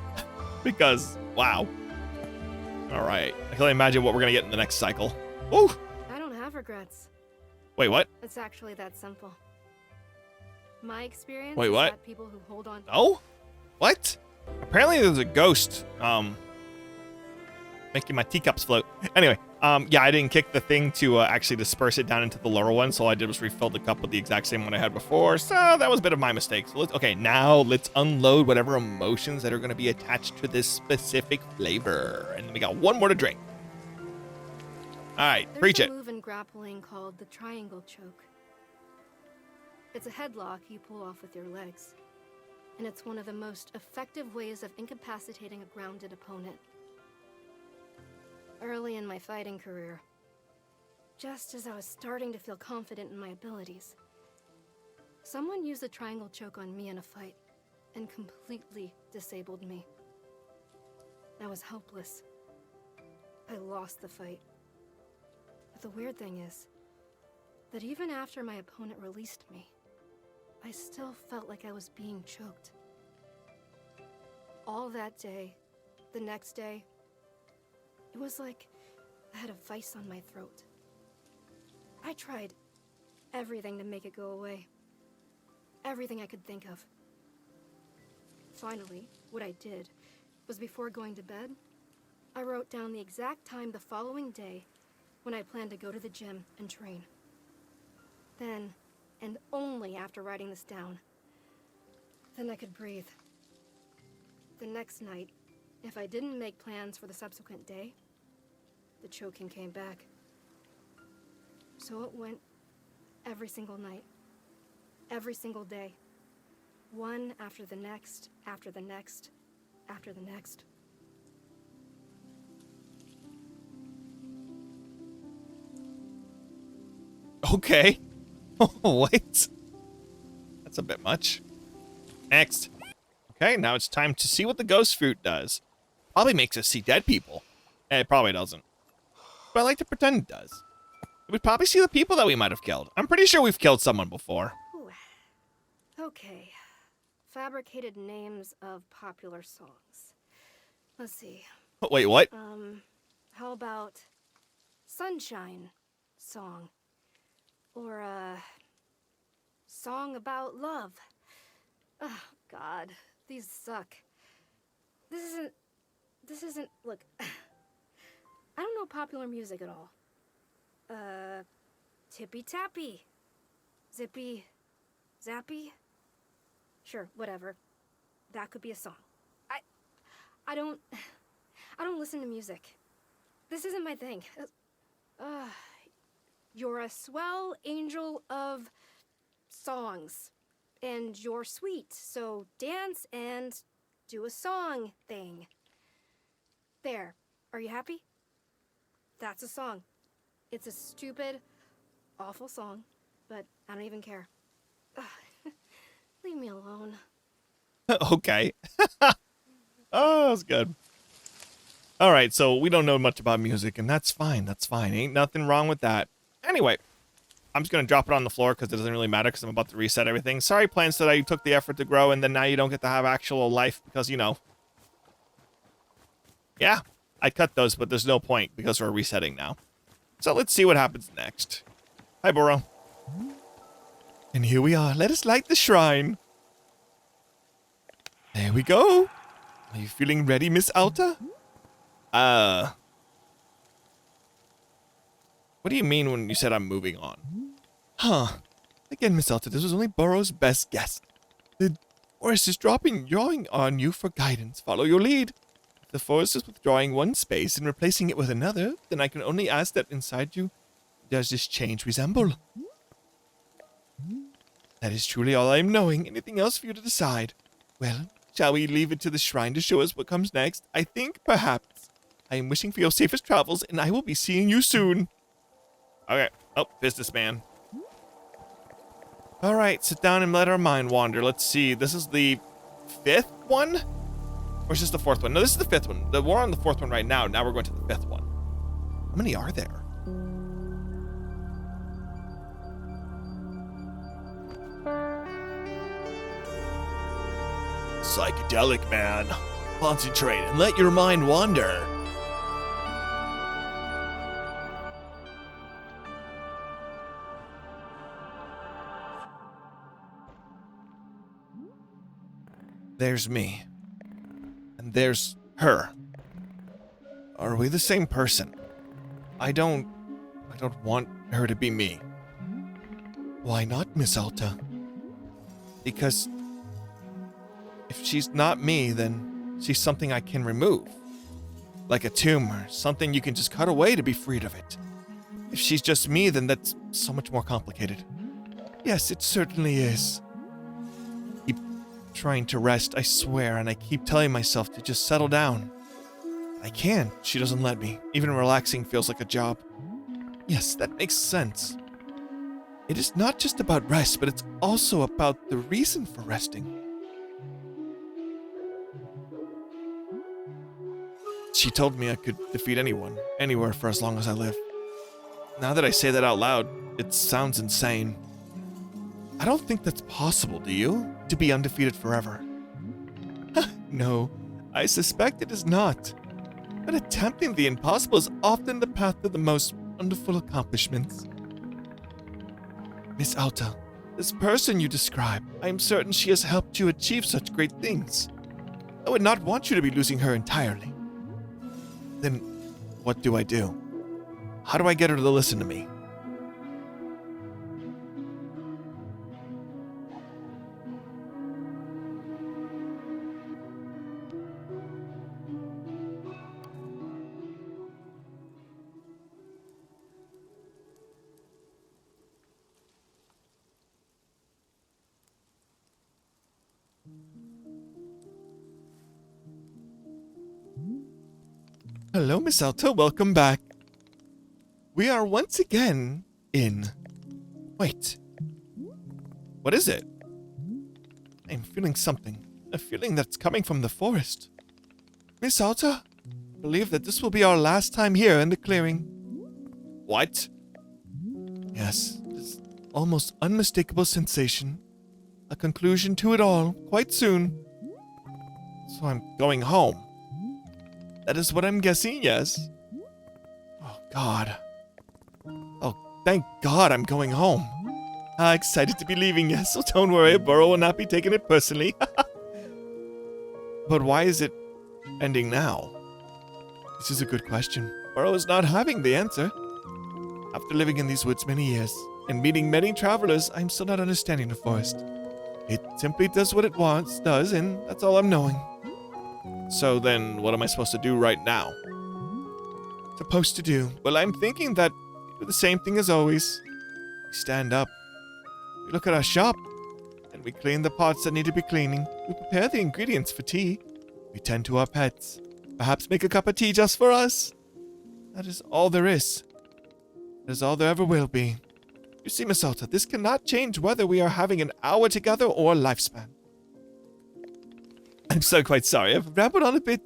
Because, wow. All right. I can only imagine what we're going to get in the next cycle. Ooh. I don't have regrets. Wait, what? It's actually that simple. My experience Wait, is what? that people who hold on... No? What? Apparently there's a ghost, making my teacups float. Anyway, yeah, I didn't kick the thing to actually disperse it down into the lower one, so all I did was refill the cup with the exact same one I had before, so that was a bit of my mistake. So okay, now let's unload whatever emotions that are going to be attached to this specific flavor. And then we got one more to drink. All right, There's preach a it. move in grappling called the triangle choke. It's a headlock you pull off with your legs. and it's one of the most effective ways of incapacitating a grounded opponent. Early in my fighting career, just as I was starting to feel confident in my abilities, someone used the triangle choke on me in a fight and completely disabled me. I was helpless. I lost the fight. But the weird thing is that even after my opponent released me, I still felt like I was being choked. All that day, the next day, it was like I had a vice on my throat. I tried everything to make it go away. Everything I could think of. Finally, what I did was before going to bed, I wrote down the exact time the following day when I planned to go to the gym and train. Then, and only after writing this down, then I could breathe. The next night, if I didn't make plans for the subsequent day, the choking came back. So it went every single night, every single day. One after the next, after the next, after the next. Okay. Oh, wait. That's a bit much. Next. Okay, now it's time to see what the ghost fruit does. Probably makes us see dead people. It probably doesn't. But I like to pretend it does. We'd probably see the people that we might have killed. I'm pretty sure we've killed someone before. Ooh. Okay. Fabricated names of popular songs. Let's see. Wait, what? How about Sunshine Song? Or a song about love? Oh, God. These suck. This isn't, look, I don't know popular music at all. Tippy Tappy. Zippy Zappy? Sure, whatever. That could be a song. I don't listen to music. This isn't my thing. You're a swell angel of songs. And you're sweet, so dance and do a song thing. There. Are you happy? That's a song. It's a stupid, awful song, but I don't even care. Ugh. Leave me alone. Okay. Oh, that's good. All right, so we don't know much about music, and that's fine. That's fine. Ain't nothing wrong with that. Anyway, I'm just going to drop it on the floor because it doesn't really matter because I'm about to reset everything. Sorry, plants, that I took the effort to grow, and then now you don't get to have actual life because, you know. Yeah, I cut those, but there's no point because we're resetting now. So let's see what happens next. Hi, Burrow. And here we are. Let us light the shrine. There we go. Are you feeling ready, Miss Alta? What do you mean when you said I'm moving on? Huh. Again, Miss Alta, this was only Burrow's best guess. The forest is drawing on you for guidance. Follow your lead. If the forest is withdrawing one space and replacing it with another, then I can only ask that inside you, does this change resemble? That is truly all I am knowing. Anything else for you to decide? Well, shall we leave it to the shrine to show us what comes next? I think, perhaps. I am wishing for your safest travels, and I will be seeing you soon. Okay. Oh, businessman. All right, sit down and let our mind wander. Let's see. This is the 5th one? Or is this the 4th one? No, this is the 5th one. We're on the 4th one right now. Now we're going to the 5th one. How many are there? Psychedelic, man. Concentrate and let your mind wander. There's me. And there's her. Are we the same person? I don't want her to be me. Why not, Miss Alta? Because if she's not me, then she's something I can remove. Like a tumor, something you can just cut away to be freed of it. If she's just me, then that's so much more complicated. Yes, it certainly is. Keep trying to rest, I swear, and I keep telling myself to just settle down. I can't. She doesn't let me. Even relaxing feels like a job. Yes, that makes sense. It is not just about rest, but it's also about the reason for resting. She told me I could defeat anyone, anywhere for as long as I live. Now that I say that out loud, it sounds insane. I don't think that's possible, do you? To be undefeated forever. No, I suspect it is not. But attempting the impossible is often the path to the most wonderful accomplishments. Miss Alta, this person you describe, I am certain she has helped you achieve such great things. I would not want you to be losing her entirely. Then, what do I do? How do I get her to listen to me? Hello, Miss Alta. Welcome back. We are once again in... Wait. What is it? I'm feeling something. A feeling that's coming from the forest. Miss Alta, I believe that this will be our last time here in the clearing. What? Yes, this almost unmistakable sensation. A conclusion to it all, quite soon. So I'm going home. That is what I'm guessing, yes. Oh, God. Oh, thank God I'm going home. Excited to be leaving, yes, so don't worry, Burrow will not be taking it personally. But why is it ending now? This is a good question. Burrow is not having the answer. After living in these woods many years and meeting many travelers, I'm still not understanding the forest. It simply does what it does, and that's all I'm knowing. So then, what am I supposed to do right now? Supposed to do? Well, I'm thinking that we do the same thing as always. We stand up. We look at our shop. And we clean the pots that need to be cleaning. We prepare the ingredients for tea. We tend to our pets. Perhaps make a cup of tea just for us. That is all there is. That is all there ever will be. You see, Miss Alta, this cannot change whether we are having an hour together or a lifespan. I'm so quite sorry. I've rambled on a bit.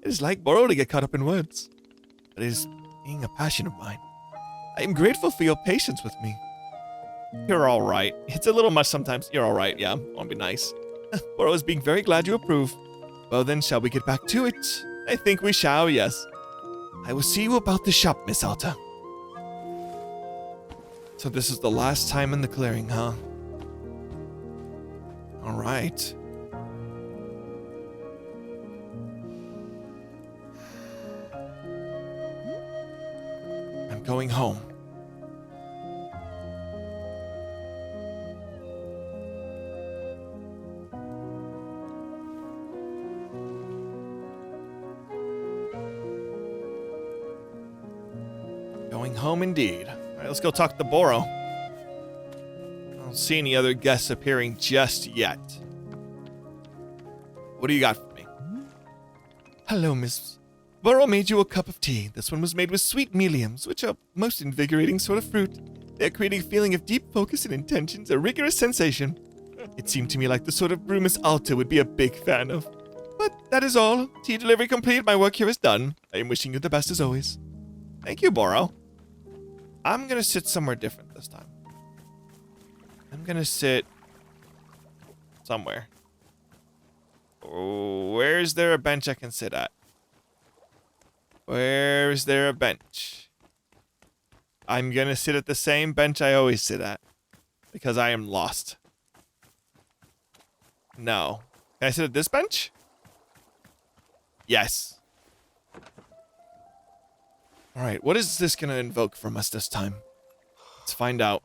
It is like Burrow to get caught up in words. But it is being a passion of mine. I am grateful for your patience with me. You're all right. It's a little much sometimes. You're all right, yeah. Won't be nice. Burrow is being very glad you approve. Well then, shall we get back to it? I think we shall, yes. I will see you about the shop, Miss Alta. So this is the last time in the clearing, huh? All right. I'm going home. Going home indeed. All right, let's go talk to Burrow. I don't see any other guests appearing just yet. What do you got for me? Hello, Miss. Burrow made you a cup of tea. This one was made with sweet meliums, which are most invigorating sort of fruit. They're creating a feeling of deep focus and intentions, a rigorous sensation. It seemed to me like the sort of brew Miss Alta would be a big fan of. But that is all. Tea delivery complete. My work here is done. I am wishing you the best as always. Thank you, Burrow. I'm gonna sit somewhere different this time. I'm gonna sit somewhere. Oh, where is there a bench I can sit at? Where is there a bench? I'm gonna sit at the same bench I always sit at. Because I am lost. No. Can I sit at this bench? Yes. Alright, what is this gonna invoke from us this time? Let's find out.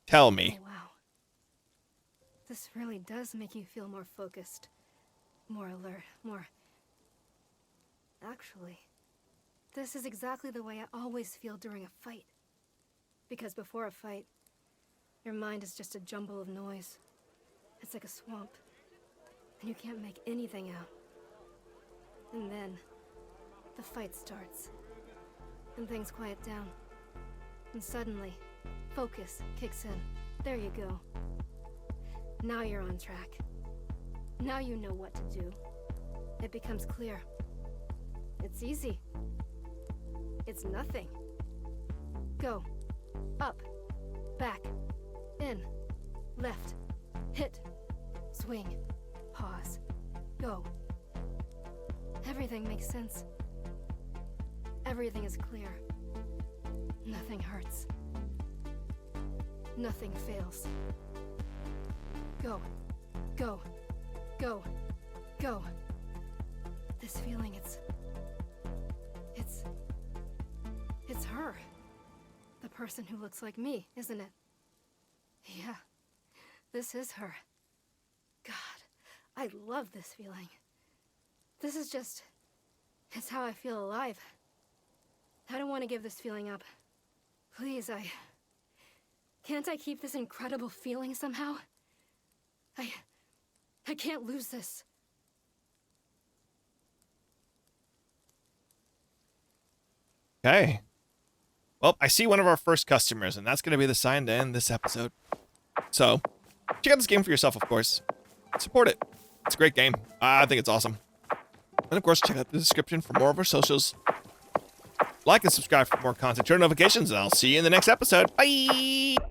Tell me. Oh, wow. This really does make you feel more focused, more alert, more... Actually, this is exactly the way I always feel during a fight. Because before a fight, Your mind is just a jumble of noise. It's like a swamp, and you can't make anything out. And then, the fight starts, and things quiet down. And suddenly, focus kicks in. There you go. Now you're on track. Now you know what to do. It becomes clear. It's easy. It's nothing. Go. Up. Back. In. Left. Hit. Swing. Pause. Go. Everything makes sense. Everything is clear. Nothing hurts. Nothing fails. Go. Go. Go. Go. This feeling, it's her. The person who looks like me, isn't it? Yeah. This is her. God, I love this feeling. This is just... it's how I feel alive. I don't want to give this feeling up. Please, can't I keep this incredible feeling somehow? I can't lose this. Okay. Well, I see one of our first customers, and that's going to be the sign to end this episode. So, check out this game for yourself, of course. Support it. It's a great game. I think it's awesome. And of course, check out the description for more of our socials. Like and subscribe for more content. Turn notifications, and I'll see you in the next episode. Bye!